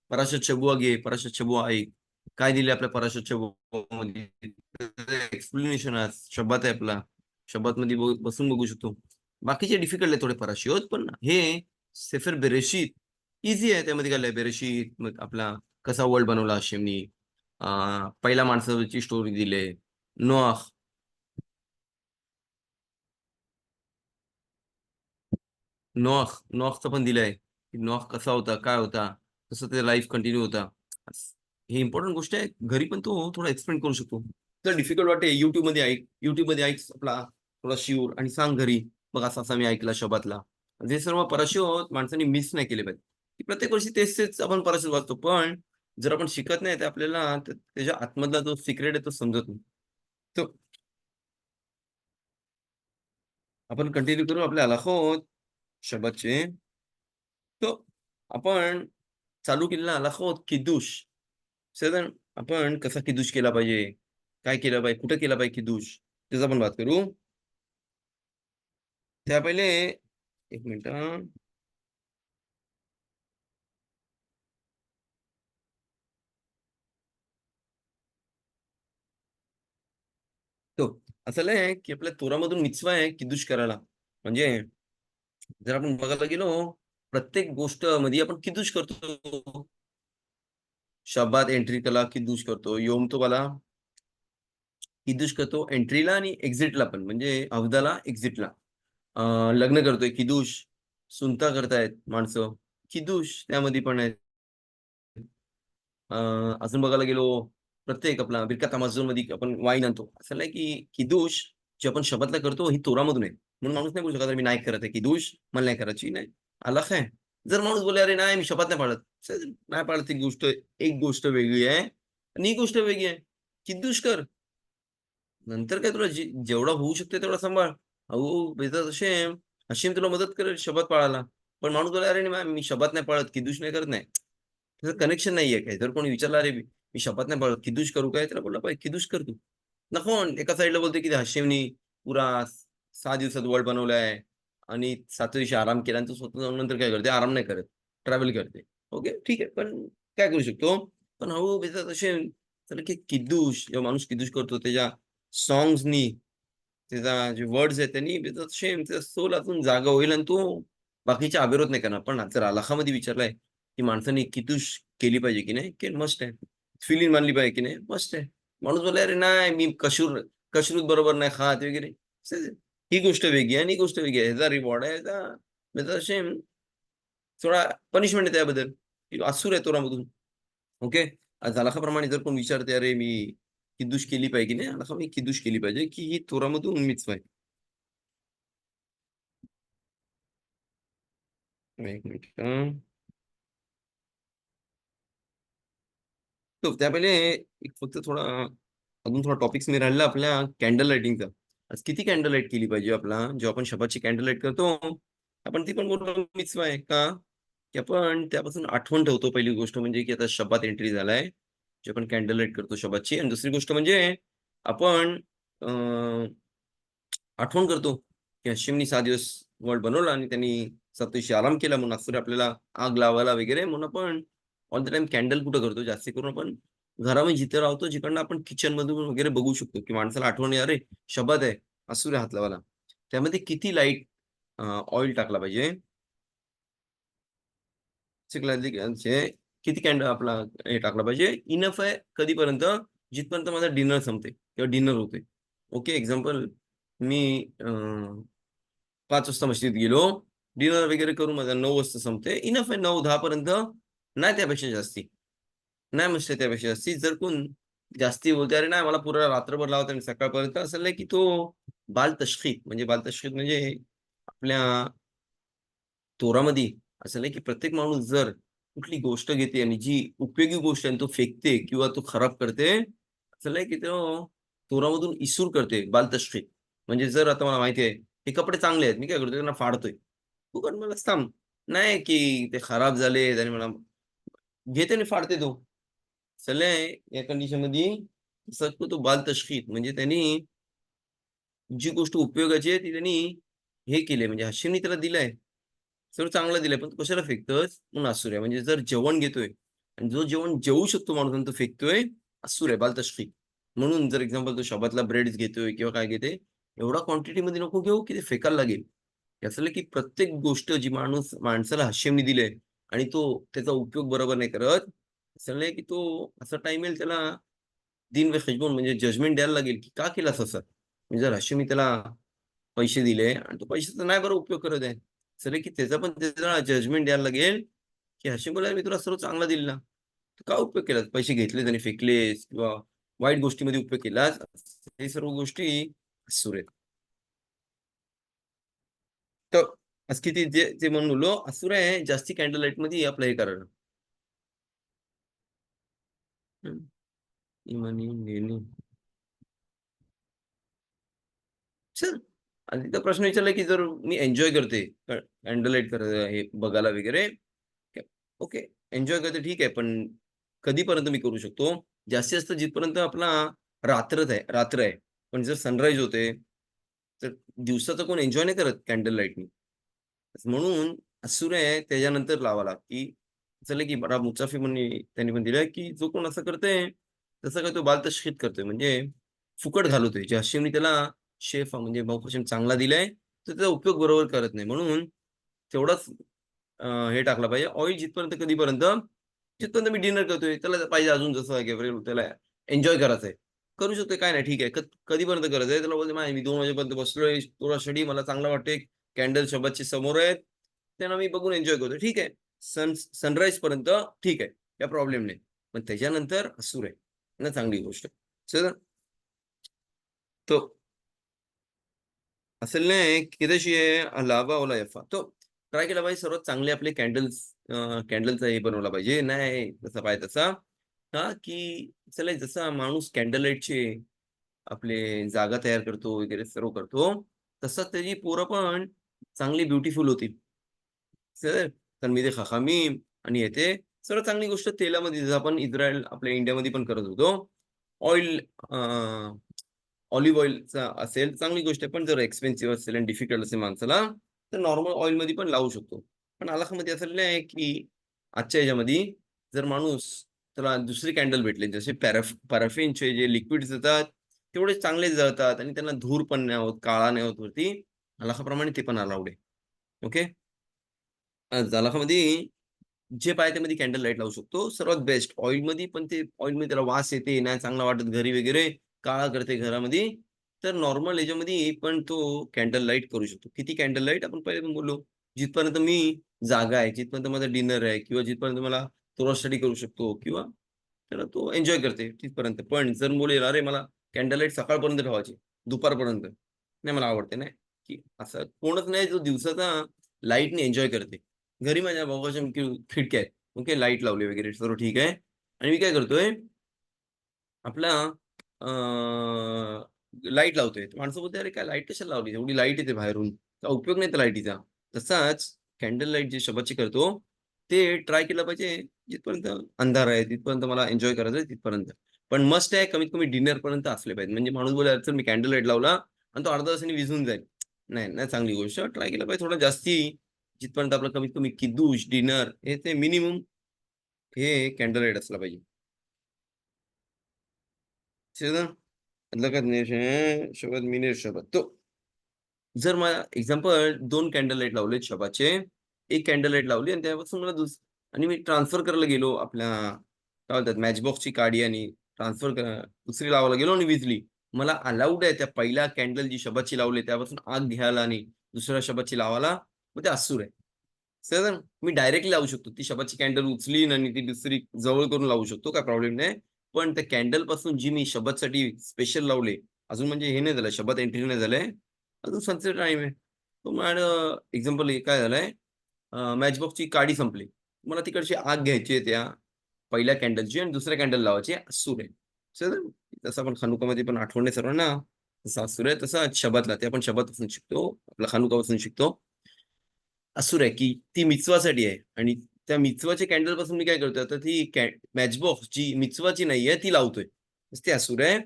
पराशत शबुआ घे, पराशत शबुआ ऐक. काय दिले आपल्या पराशत शबुआमध्ये एक्सप्लेनेशन आज शब्बात आहे आपला. शब्बातमध्ये बसून बघू शकतो. बाकीचे डिफिकल्ट आहे थोडे पराशियोत, पण हे सेफर बेरेशीत ईझी आहे. त्यामध्ये काय आहे बेरेशीत मग आपला कसा वर्ल्ड बनवला हशेमनी. पहिल्या माणसाची स्टोरी दिली. नोआह नोआहचं पण दिलंय, की नोआह कसा होता, काय होता, कसं त्याचा लाईफ कंटिन्यू होता. ही इम्पोर्टंट गोष्ट आहे. घरी पण तो थोडा एक्सप्लेन करू शकतो. जर डिफिकल्ट वाटते YouTubeमध्ये ऐक. YouTubeमध्ये ऐक आपला थोडा शिवर आणि सांग घरी, "बघ असा-असा मी ऐकला शबातला." जे सर्व परशिवत माणसांनी मिस नाही केले पाहिजे. की प्रत्येक वर्षी तेच-तेच आपण परशिवत वाचतो. पण जर आपण शिकत नाही तर आपल्याला त्याच्या आतमधला जो सिक्रेट आहे तो समजत नाही. तर आपण कंटिन्यू करू आपल्या हलाखोत शब्बातचे. तर आपण चालू केलेला हलाखोत किद्दूश. सर आपण कसा किदूश केला पाहिजे, काय केलं पाहिजे, कुठं केला पाहिजे किदूश, त्याचा आपण बात करू. त्या पहिले एक मिनिट. तो असं आहे की आपल्या तोरामधून मिtzवा आहे किदूश करायला. म्हणजे जर आपण बघायला गेलो, प्रत्येक गोष्ट मध्ये आपण किदूश करतो. शब्बात एंट्री केला किदूश करतो. योम तोबाला किदूश करतो एंट्रीला आणि एक्झिटला पण, म्हणजे अवदाला एक्झिटला. लग्न करतोय किदूश, सुनता करतायत माणसं, किदूश त्यामध्ये पण आहे. अ, अजून बघायला गेलो, प्रत्येक आपला बिरकात मध्ये आपण वाईन आणतो. असं नाही की किदूश जे आपण शब्दातला करतो ही तोरामधून आहे. म्हणून माणूस नाही बोलू शकत, "अरे मी नाही करत आहे किदूश, मला नाही करायची." नाही, अलग आहे. जर माणूस बोलला, "अरे नाही, मी शपथ नाही पाळत." चल, नाही पाळत ही गोष्ट, एक गोष्ट वेगळी आहे आणि ही गोष्ट वेगळी आहे. किद्दूश कर. नंतर काय तुला जेवढा होऊ शकते तेवढा सांभाळ. अहो, बेतात हशेम, हशेम तुला मदत करेल शब्द पाळायला. पण माणूस बोलला, "अरे नाही, मी शब्द नाही पाळत, किद्दूश नाही करत." नाही. त्याचं कनेक्शन नाहीये काही. जर कोणी विचारलं, "अरे, मी शपथ नाही पाळत, किद्दूश करू काय?" त्याला बोलला पाहिजे, "किद्दूश कर तू." नको एका साइडला बोलतोय, की हाशिमनी पुरा 6 दिवसात वर्ल्ड बनवलाय आणि 7व्या दिवशी आराम केला आणि तू स्वतः जाऊन नंतर काय करते? आराम नाही करत, ट्रॅव्हल करते. ओके, ठीक आहे. पण काय करू शकतो? पण हळू त्याच्यात असे चला की किद्दूश जेव्हा माणूस किद्दूश करतो त्याच्या सॉन्ग्सनी, त्याचा जे वर्ड्स आहेत त्यांनी त्याचा सेम त्याचा सोल आतून जागा होईल आणि तो बाकीच्या अविरोध नाही करणार. पण जर अलाहामध्ये विचारलंय, की माणसाने किद्दूश केली पाहिजे की नाही? की मस्ट आहे. फिलिंग मानली पाहिजे की नाही? मस्ट आहे. माणूस बोलला, "अरे नाही, मी कशरूत बरोबर नाही खात वगैरे." स ही गोष्ट वेगळी आहे आणि ही गोष्ट वेगळी आहे. ह्याचा रिवॉर्ड आहे, ह्याचा सेम थोडा पनिशमेंट आहे त्याबद्दल, की असूर आहे तोरामधून. ओके. हलाखाप्रमाणे जर कोण विचारते, "अरे, मी किद्दूश केली पाहिजे की नाही?" हलाखा मी किद्दूश केली पाहिजे, की ही तोरामधून मिtzvah आहे. एक मिनिट. तर त्या पहिले एक फक्त थोडा अजून थोडा टॉपिक्स मी राहिला आपल्या कॅन्डल लाइटिंगचा. आज किती कॅन्डल लाईट केली पाहिजे आपला, जेव्हा आपण शबाची कॅन्डल लाईट करतो, आपण ती पण बोलतो मिtzvah आहे का? की आपण त्यापासून आठवण ठेवतो. पहिली गोष्ट म्हणजे की आता शब्बात एंट्री झालाय, जे आपण कॅन्डल लाईट करतो शबातची. आणि दुसरी गोष्ट म्हणजे आपण अ, आठवण करतो, की हशिमनी 6 दिवस वर्ल्ड बनवला आणि त्यांनी 7 दिवशी आराम केला. म्हणून असूर आपल्याला आग लावायला वगैरे म्हणून आपण ऑल द टाईम कॅन्डल कुठं करतो? जास्ती करून आपण घरामध्ये जिथे राहतो, जिकडनं आपण किचनमधून वगैरे बघू शकतो, की माणसाला आठवण आहे, "अरे, शब्बात आहे, असूर आहे हात लावायला." त्यामध्ये किती लाईट ऑइल टाकला पाहिजे? म्हणजे किती कॅन्डल आपला हे टाकला पाहिजे? इनफ आहे कधीपर्यंत? जिथपर्यंत माझा डिनर संपते किंवा डिनर होते. ओके, एक्झाम्पल मी 5 वाजता मस्जिदीत गेलो. डिनर वगैरे करून माझा 9 वाजता संपते. इनफ आहे 9-10 पर्यंत. नाही त्यापेक्षा जास्ती. नाही मस्त त्यापेक्षा जास्ती. जर कोण जास्ती बोलते, "अरे नाही मला पुरा रात्रभर लावतो आणि सकाळपर्यंत." असं नाही की तो बाल तशखीत म्हणजे आपल्या तोरामध्ये असं नाही की प्रत्येक माणूस जर कुठली गोष्ट घेते आणि जी उपयोगी गोष्ट आहे आणि तो फेकते किंवा तो खराब करते, असं नाही की तो तोरामधून इसूर करते, बालतशखीत. म्हणजे जर आता मला माहिती आहे, हे कपडे चांगले आहेत, मी काय करतो त्यांना फाडतोय. तू पण मला थांब. नाही की ते खराब झालेत आणि मला घेते आणि फाडते तो. चले या कंडिशनमध्ये तो बालतशखीत म्हणजे त्यांनी जी गोष्ट उपयोगाची आहे ती त्यांनी हे केली म्हणजे हशिमनी त्याला दिलंय. सर्व चांगलं दिलंय, पण तू कशाला फेकतोयस? म्हणून असूर आहे. म्हणजे जर जेवण घेतोय आणि जो जेवण जेवू शकतो माणूस आणि तो फेकतोय, असूर आहे, बालतशफी. म्हणून जर एक्झाम्पल तो शबातला ब्रेड्स घेतोय किंवा काय घेते, एवढा क्वांटिटीमध्ये नको घेऊ की ते फेकायला लागेल. याचं की प्रत्येक गोष्ट जी माणसाला हशेमनी दिली आणि तो त्याचा उपयोग बरोबर नाही करत, असं की तो असा टाईम येईल त्याला दिन वे खिजबून म्हणजे जजमेंट द्यायला लागेल, की का केलास असं? म्हणजे जर हशेमी त्याला पैसे दिले आणि तो पैशाचा नाही बरं उपयोग करत आहे. सर की त्याचा पण त्याला जजमेंट द्यायला लागेल, की हशीम बोलला, "मी तुला सर्व चांगला दिला. तू का उपयोग केलास? पैसे घेतलेस आणि फेकलेस किंवा वाईट गोष्टीमध्ये उपयोग केलास." हे सर्व गोष्टी असुर आहेत. तर आज किती जे जे म्हणून बोललो, असुर आहे जास्ती कॅन्डल लाईटमध्ये आपलं हे करणं. हं. इमानी, नेनी. चल आणि तिथं प्रश्न विचारला, की जर मी एन्जॉय करते, कॅन्डल लाईट हे बघायला वगैरे, ओके, एन्जॉय करते ठीक आहे, पण कधीपर्यंत मी करू शकतो? जास्तीत जास्त जिथपर्यंत आपला रात्र आहे. पण जर सनराईज होते, तर दिवसाचं कोण एन्जॉय नाही करत कॅन्डल लाईटनी. म्हणून सूर्य त्याच्यानंतर लावाला, की चला की बडा मुसाफी म्हणून त्यांनी पण दिलंय, की जो कोण असं करतंय, तसं काय तो बाल तशखीद करतोय. म्हणजे फुकट घालवतोय. जे हशीमनी त्याला शेफ म्हणजे बहुप्रशम चांगला दिलाय, तर त्याचा उपयोग बरोबर करत नाही. म्हणून तेवढाच हे टाकलं पाहिजे. ऑइल जिथपर्यंत कधीपर्यंत, जिथपर्यंत मी डिनर करतोय, त्याला पाहिजे अजून जसं आहे त्याला एन्जॉय करायचंय. करू शकतोय, काय नाही ठीक आहे. कधीपर्यंत करायचंय? त्याला बोलतो, "नाही, मी 2 वाजेपर्यंत बसलोय. थोडा स्टडी मला चांगला वाटतंय. कॅन्डल शबातची समोर आहेत. त्यांना मी बघून एन्जॉय करतोय." ठीक आहे. सनराईजपर्यंत ठीक आहे. काही प्रॉब्लेम नाही. पण त्याच्यानंतर असूर आहे. ना चांगली गोष्ट. चला तो असल ने किदेशी लावा ओला यफा. तो ट्राय केला पाहिजे सर्वात चांगले आपले कॅन्डलचा हे बनवला पाहिजे. नाही जसा पाहिजे तसा. हां, की चला जसा माणूस कॅन्डल लाईटचे आपले जागा तयार करतो वगैरे सर्व करतो, तसंच त्याची पोरं पण चांगली ब्युटिफुल होतील. सर तन्मीद खखामीम आणि येथे सर्वात चांगली गोष्ट तेलामध्ये जसं आपण इस्रायल आपल्या इंडियामध्ये पण करत होतो. ऑइल ऑलिव्ह ऑइलचा असेल चांगली गोष्ट आहे. पण जर एक्सपेन्सिव्ह असेल आणि डिफिकल्ट असेल माणसाला, तर नॉर्मल ऑइलमध्ये पण लावू शकतो. पण अलाखामध्ये असं नाही की आजच्या ह्याच्यामध्ये जर माणूस त्याला दुसरी कॅन्डल भेटले, जसे पॅराफिनचे जे लिक्विड्स येतात, तेवढे चांगले जळतात आणि त्यांना धूर पण नाही होत, काळा नाही होत वरती. अलाखाप्रमाणे ते पण अलाउड आहे. ओके. जलाखामध्ये जे पाहिजे त्यामध्ये कॅन्डल लाईट लावू शकतो. सर्वात बेस्ट ऑइलमध्ये पण ते ऑइलमध्ये त्याला वास येते, नाही चांगला वाटत घरी वगैरे, काळा करते घरामध्ये. तर नॉर्मल ह्याच्यामध्ये पण तो कॅन्डल लाईट करू शकतो. किती कॅन्डल लाईट आपण पहिले पण बोललो. जिथपर्यंत मी जागा आहे, जिथपर्यंत माझा डिनर आहे किंवा जिथपर्यंत मला थोडा स्टडी करू शकतो किंवा त्याला तो एन्जॉय करते तिथपर्यंत. पण जर बोलेल, "अरे मला कॅन्डल लाईट सकाळपर्यंत ठेवायची, दुपारपर्यंत." नाही मला आवडते नाही, की असं कोणच नाही जो दिवसाचा लाईटने एन्जॉय करते. घरी माझ्या भावाच्या खिडक्या आहेत. ओके. लाईट लावली वगैरे सर्व ठीक आहे. आणि मी काय करतोय, आपला लाईट लावतोय. तर माणसं बोलते, "अरे काय लाईट कशाला लावली? एवढी लाईट येते बाहेरून. काय उपयोग नाही त्या लाईटीचा." तसाच कॅन्डल लाईट जी शबाची करतो, ते ट्राय केलं पाहिजे जिथपर्यंत अंधार आहे, तिथपर्यंत मला एन्जॉय करायचं आहे तिथपर्यंत. पण मस्ट आहे कमीत कमी डिनरपर्यंत असले पाहिजे. म्हणजे माणूस बोलेल, "चल मी कॅन्डल लाईट लावला आणि तो अर्ध्या तासाने विझून जाईल." नाही, नाही चांगली गोष्ट. ट्राय केलं पाहिजे थोडं जास्ती जिथपर्यंत आपलं कमीत कमी किद्दूश, डिनर हे ते मिनिमम हे कॅन्डल लाईट असला पाहिजे. समजलं? लगत नाही शोबत मिनिट शोबत. तो जर मला एक्झाम्पल 2 कॅन्डल लाईट लावलेत शबाचे. 1 कॅन्डल लाईट लावली आणि त्यापासून मला आणि मी ट्रान्सफर करायला गेलो आपल्या काय बोलतात मॅचबॉक्सची काडी आणि दुसरी लावायला गेलो आणि विझली. मला अलाउड आहे त्या पहिल्या कॅन्डल जी शबाची लावली त्यापासून आग घ्यायला आणि दुसऱ्या शबाची लावायला, मग ते असूर आहे. सर मी डायरेक्टली लावू शकतो. ती शबाची कॅन्डल उचलीन आणि ती दुसरी जवळ करून लावू शकतो, काही प्रॉब्लेम नाही. पण त्या कॅन्डलपासून जी मी शबातसाठी स्पेशल लावले, अजून म्हणजे हे नाही झालं, शबात एंट्री नाही झालंय. अजून सनसेट टाईम आहे. तो माझं एक्झाम्पल हे काय झालंय, मॅचबॉक्सची काडी संपली. मला तिकडची आग घ्यायची आहे त्या पहिल्या कॅन्डलची आणि दुसऱ्या कॅन्डल लावायची आहे, असूर आहे. सर तसं आपण खानुकामध्ये पण आठवण आहे सर्वांना. तसा असूर आहे, तसा शबातला ते आपण शबातपासून शिकतो. आपला खानुकापासून शिकतो. असूर आहे, की ती मिtzवासाठी आहे आणि त्या मिtzवाच्या कॅन्डलपासून मी काय करतोय, आता ती मॅचबॉक्स जी मिtzवाची नाहीये, ती लावतोय. ती असूर आहे.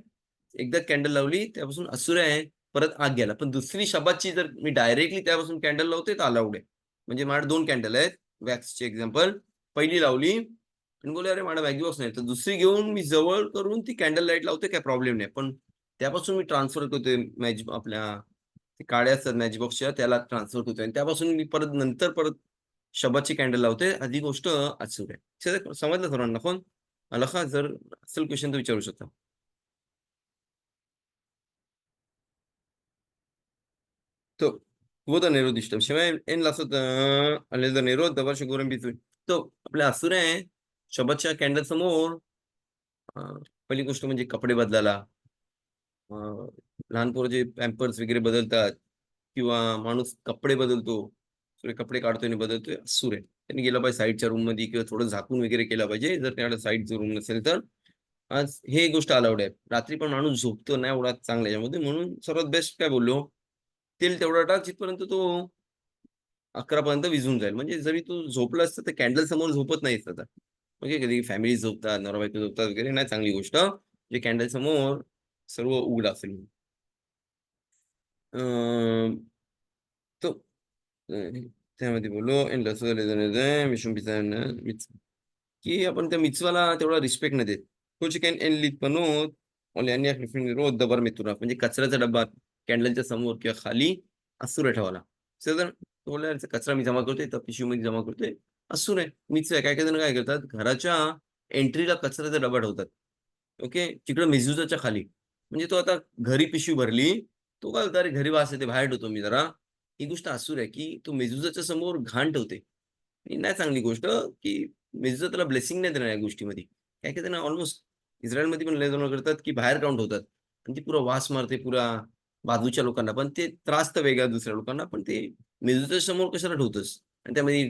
एकदा कॅन्डल लावली, त्यापासून असूर आहे, परत आग गेला. पण दुसरी शबाची जर मी डायरेक्टली त्यापासून कॅन्डल लावतोय, तर अलाउड आहे. म्हणजे माझ्याकडे 2 कॅन्डल आहेत, वॅक्सचे एक्झाम्पल. पहिली लावली आणि बोलले, "अरे माझा वॅक्स नाही." तर दुसरी घेऊन मी जवळ करून ती कॅन्डल लाईट लावतोय, काही प्रॉब्लेम नाही. पण त्यापासून मी ट्रान्सफर करतोय आपल्या ते काड्या असतात मॅच बॉक्सच्या त्याला ट्रान्सफर करतोय आणि त्यापासून मी परत शबाची कॅन्डल लावतोय. आधी गोष्ट अचूक आहे. समजलं सर्वांना पण? आलं का? जर असेल क्वेशन तर विचारू शकता. तो vuoto nero di Shemshemayim אין לעשות על איזה נרות דבר שגורם ביטוי. טוב, आपल्या असुर आहे, शबातच्या कॅन्डल समोर अ, पहिली गोष्ट म्हणजे कपडे बदलायला. अ, लहान पोरं जे पॅम्पर्स वगैरे बदलतात किंवा माणूस कपडे बदलतो. सगळे कपडे काढतोय आणि बदलतोय, असूर आहे. त्यांनी गेलं पाहिजे साइडच्या रूममध्ये किंवा थोडं झाकून वगैरे केलं पाहिजे. जर त्याकडे साइडचा रूम नसेल तर. आज हे गोष्ट अलाउड आहे. रात्री पण माणूस झोपतो नाही एवढा चांगला याच्यामध्ये म्हणून सर्वात बेस्ट काय बोललो, तेल तेवढं टाक जिथपर्यंत तो 11 पर्यंत विझून जाईल. म्हणजे जरी तू झोपलास तर कॅन्डल समोर झोपत नाहीस आता. ओके, कधी फॅमिली झोपतात, नवरा बायको झोपतात वगैरे, नाही चांगली गोष्ट. जे कॅन्डल समोर सर्व उघड असेल. तो त्यामध्ये बोललो की आपण त्या मिtzवाला तेवढा रिस्पेक्ट नाही देत. कुछ can en litpanot o leaniach לפני לראות דבר מטורף. म्हणजे कचऱ्याचा डब्बा कॅन्डलच्या समोर किंवा खाली असूर ठेवायला. तर तो बोलला, "याचा कचरा मी जमा करतोय, तर पिशवीमध्ये जमा करतोय." असूर आहे, मित्र आहे. काही-काही जण काय करतात, घराच्या एंट्रीला कचऱ्याचा डबा ठेवतात. ओके, तिकडं मेझुजाच्या खाली. म्हणजे तो आता घरी पिशवी भरली, तो काय होता, "अरे घरी वास येते, बाहेर ठेवतो मी जरा." ही गोष्ट असूर आहे, की तो मेझुजाच्या समोर घाण ठेवते. ही नाही चांगली गोष्ट, की मेझुजा त्याला ब्लेसिंग नाही देणार या गोष्टीमध्ये. काही-काही जण ऑलमोस्ट इस्रायलमध्ये पण लय जण करतात, की बाहेर काढून ठेवतात आणि ती पुरा वास मारते पुरा बाजूच्या लोकांना. पण ते त्रास तर वेगळा दुसऱ्या लोकांना, पण ते मेझुजाच्या समोर कशाला ठेवतोस? आणि त्यामध्ये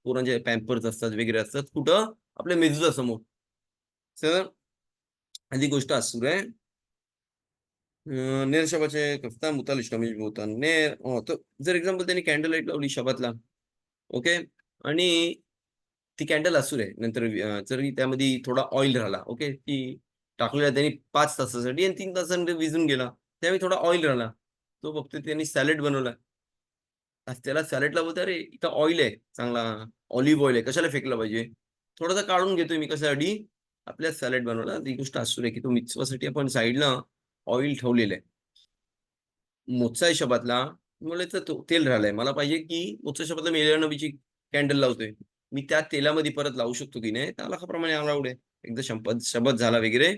पोरांचे पॅम्पर्स असतात वगैरे असतात. कुठं? आपल्या मेझुजासमोर. तर आधी गोष्ट असू आहे. नेर शबाचे कफ्ता मुताल इश्लामी होता. नेर तर जर एक्झाम्पल त्यांनी कॅन्डल लाईट लावली शबातला, ओके. आणि ती कॅन्डल असू आहे. नंतर जरी त्यामध्ये थोडा ऑइल राहिला, ओके. ती टाकलेला त्यांनी 5 तासासाठी आणि 3 तासानंतर विझून गेला. त्यावेळी थोडा ऑइल राहिला. तो बघतोय त्यांनी सॅलड बनवला. आज त्याला सॅलडला बोलतो, "अरे, इथं ऑइल आहे चांगला, ऑलिव्ह ऑइल आहे, कशाला फेकलं पाहिजे?" थोडासा काढून घेतोय मी कशासाठी? आपल्या सॅलड बनवायला. ती गोष्ट असू आहे, की तो मिtzवासाठी आपण साइडला ऑइल ठेवलेलं आहे. मोचा शबातला मुलाचं तो तेल राहिलंय. मला पाहिजे, की मोचा शबातला मी एलिया नबीची कॅन्डल लावतोय. मी त्या तेलामध्ये परत लावू शकतो की नाही? त्या लाखाप्रमाणे अलाउड आहे. एकदा शपथ झाला वगैरे,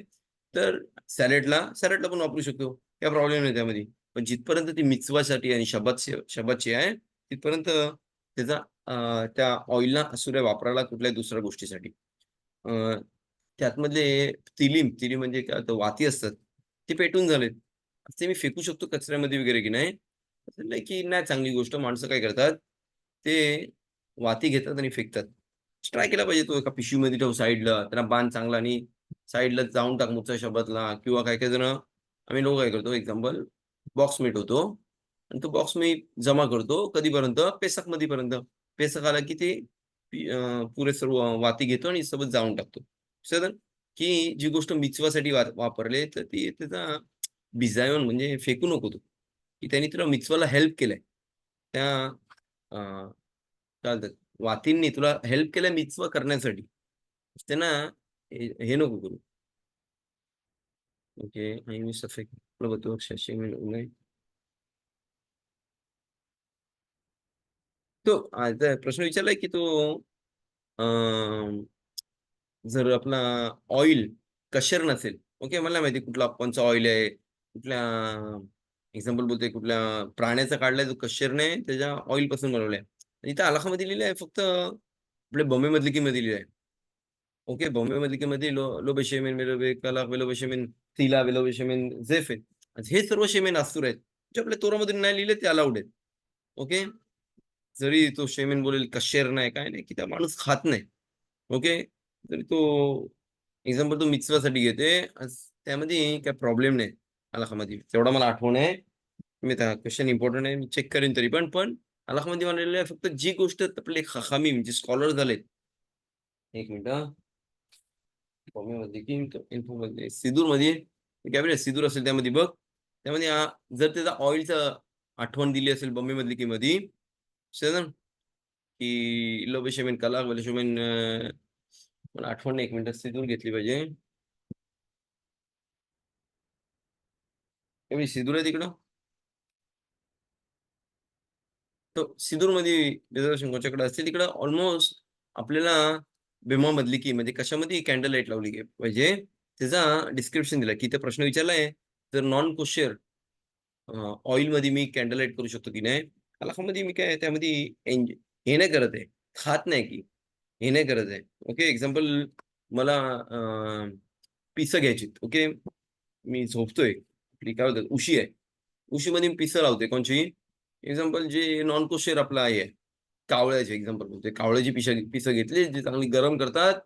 तर सॅलडला पण वापरू शकतो. काही प्रॉब्लेम नाही त्यामध्ये. पण जिथपर्यंत ती मिtzवासाठी आणि शबातची आहे, तिथपर्यंत त्याचा त्या ऑइलला असुऱ्या वापरायला कुठल्याही दुसऱ्या गोष्टीसाठी. अ, त्यातमधले तिलीम म्हणजे काय होतं वाती असतात, ते पेटून झालेत. ते मी फेकू शकतो कचऱ्यामध्ये वगैरे की नाही? असं नाही की नाही चांगली गोष्ट. माणसं काय करतात, ते वाती घेतात आणि फेकतात. ट्राय केला पाहिजे तो एका पिशवीमध्ये ठेव साइडला. त्याला बांध चांगला आणि साइडला जाऊन टाक मुचा शब्दातला किंवा काही-काही जण आम्ही लोकं काय करतो एक्झाम्पल बॉक्स मिटवतो आणि तो बॉक्स मी जमा करतो कधीपर्यंत पेसकमध्येपर्यंत. पेसक आला की ते पुरे सर्व वाती घेतो आणि सोबत जाळून टाकतो. समजलं? की जी गोष्ट मिचवासाठी वापरले तर ती त्याचा बिजावून म्हणजे फेकू नको तू, की त्यांनी तुला मिचवायला हेल्प केलंय. त्या अ, काय म्हणतात वातींनी तुला हेल्प केलंय मिचवा करण्यासाठी. त्यांना हे नको करू. ओके. आणि मी सफेद बघतो शशी नाही. तो आता प्रश्न विचारलाय की तो अ, जर आपला ऑइल कशर नसेल, ओके. मला नाही माहिती कुठला कोणचा ऑइल आहे, कुठल्या एक्झाम्पल बोलतोय कुठल्या प्राण्याचा काढलाय जो कशरने त्याच्या ऑइलपासून बनवलाय. इथं अलाहामध्ये लिहिलं आहे फक्त आपल्या बॉम्बे मधलिकीमध्ये लिहिलं आहे. ओके. बॉम्बे मधलिकीमध्ये लो बेशेमीन, मेलो बेकाला, वेलो बेशेमीन, तिला, वेलो बेशेमीन, झेफे. हे सर्व शेमेन अस्तूर आहेत. जे आपल्या तोरामध्ये नाही लिहिले ते अलाउड आहेत. ओके. जरी तो शेमेन बोलेल कशेर नाही, काय नाही, की त्या माणूस खात नाही. ओके. तरी तो एक्झाम्पल तो मिtzवासाठी घेते. त्यामध्ये काही प्रॉब्लेम नाही अलाहामध्ये. तेवढा मला आठवण आहे. मी त्या क्वेशन इम्पोर्टंट आहे. मी चेक करेन तरी पण. पण अलाहामध्ये म्हणलेलं आहे फक्त जी गोष्ट आपले खहामी म्हणजे स्कॉलर झालेत. 1 मिनिट हां. कॉमीमध्ये की इन्फोमध्ये सिदूरमध्ये काय बरं सिदूर असेल त्यामध्ये बघ. त्यामध्ये जर त्याचा ऑइलचं आठवण दिली असेल बॉम्बे मधलिकीमध्ये, समजलं? की लो बेशेमेन कलाग वला बेशेमेन मला आठवण नाही 1 मिनिट सिंदूर घेतली पाहिजे. त्यामुळे सिंदूर आहे तिकडं. तर सिंदूरमध्ये रिझर्वेशन कोणाच्याकडे असते तिकडं ऑलमोस्ट आपल्याला बेमा मधली की म्हणजे कशामध्ये कॅन्डल लाईट लावली पाहिजे. त्याचा डिस्क्रिप्शन दिला की इथे प्रश्न विचारलाय, जर नॉन कोशर ऑइलमध्ये मी कॅन्डल लाईट करू शकतो की नाही? अलाहामध्ये मी काय त्यामध्ये हे नाही करत आहे, खात नाही की हे नाही करत आहे. ओके. एक्झाम्पल मला पिसं घ्यायचीत. ओके. मी झोपतोय. आपली काय बोलतात उशी आहे. उशीमध्ये मी पिसं लावते. कोणची? एक्झाम्पल जे नॉन कोशर आपलं आहे. कावळ्याचे एक्झाम्पल बोलतोय. कावळ्याची पिसं घेतली, जी चांगली गरम करतात.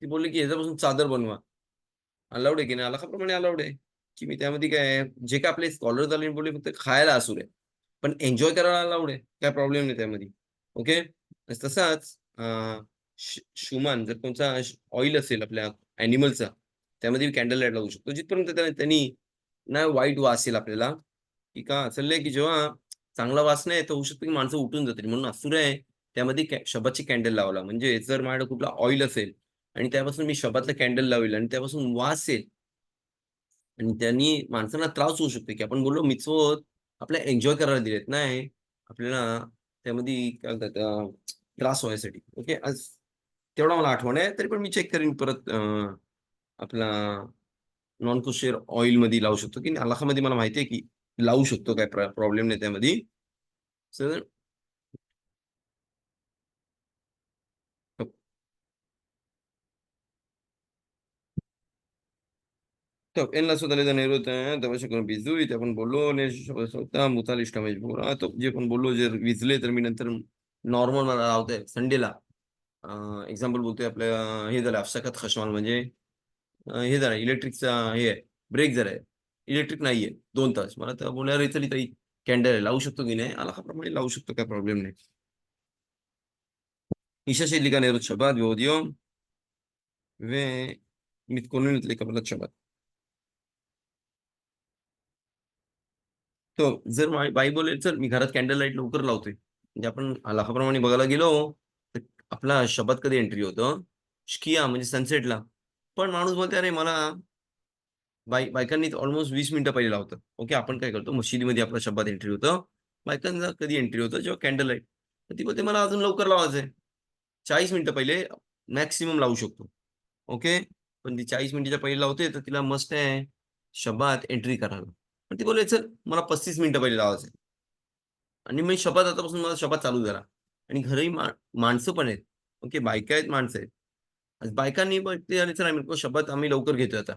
ती बोलली, की ह्याच्यापासून चादर बनवा. अलाउड आहे की नाही? अलाखाप्रमाणे अलाउड आहे, की मी त्यामध्ये काय आहे, जे काही आपले स्कॉलर झाले बोलले फक्त खायला असूर आहे. पण एन्जॉय करायला अलाउड आहे. काही प्रॉब्लेम नाही त्यामध्ये. ओके. तसाच शुमान जर कोणता ऑइल असेल आपल्या ॲनिमलचा, त्यामध्ये कॅन्डल लाईट लावू शकतो. जिथपर्यंत त्यांनी ना वाईट वास येईल आपल्याला, की का चाललंय की जेव्हा चांगला वास नाही तर होऊ शकतं की माणसं उठून जातील. म्हणून असुर आहे त्यामध्ये शबाची कॅन्डल लावला. म्हणजे जर माझ्याकडे कुठला ऑइल असेल आणि त्यापासून मी शबातलं कॅन्डल लावेल आणि त्यापासून वास येईल आणि त्यांनी माणसांना त्रास होऊ शकतो, की आपण बोललो मिtzvot आपल्याला एन्जॉय करायला दिलेत. नाही आपल्याला त्यामध्ये काय म्हणतात त्रास व्हायसाठी. ओके. आज तेवढा मला आठवण आहे. तरी पण मी चेक करीन परत आपला नॉन कोशर ऑइलमध्ये लावू शकतो, की हलाखामध्ये मला माहिती आहे, की लावू शकतो काही प्रॉब्लेम नाही त्यामध्ये. Sir Top, en la sodaleda nerută, dava con bizuit, आपण बोललो आणि स्वतः मुतालिष्ट मजबूर. तो जे पण बोललो जे विजले तर मी नंतर नॉर्मल मला लावतोय संडेला. एक्झाम्पल बोलतोय आपल्या हे झालं अफसाकत खशमाल म्हणजे हे झालं इलेक्ट्रिकचा हे आहे, ब्रेक झालाय. इलेक्ट्रिक नाहीये 2 तास. मला तर बोलल्या "अरे चल इथं कॅन्डल आहे, लावू शकतो की नाही?" आलाकाप्रमाणे लावू शकतो, काही प्रॉब्लेम नाही. אישה שהדליקה נרות שבת ועוד יום, ומתכוננת לקבלת שבת. तो जर बाई बोलेल, "चल मी घरात कॅन्डल लाईट लवकर लावतोय." म्हणजे आपण लाखाप्रमाणे बघायला गेलो, तर आपला शबात कधी एंट्री होतं? शकिया म्हणजे सनसेटला. पण माणूस बोलतो, "अरे मला" बायकांनी ऑलमोस्ट 20 मिनिटं पहिले लावतात. ओके, आपण काय करतो मशिदीमध्ये आपला शब्बात एंट्री होतं. बायकांचा कधी एंट्री होतं जेव्हा कॅन्डल लाईट. तर ती बोलते मला अजून लवकर लावायचंय. 40 मिनिटं पहिले मॅक्सिमम लावू शकतो. ओके. पण ती 40 मिनिटाच्या पहिले लावते तर तिला मस्ट आहे शब्बात एंट्री करायला. पण ती बोलली, "चल मला 35 मिनिटं पहिले लावायचंय." आणि मी शपथ आतापासून मला शपथ चालू झाला. आणि घरी माणसं पण आहेत. ओके, बायका आहेत, माणसं आहेत. आज बायकांनी पण ते आणि चला आम्ही शपथ आम्ही लवकर घेतोय आता.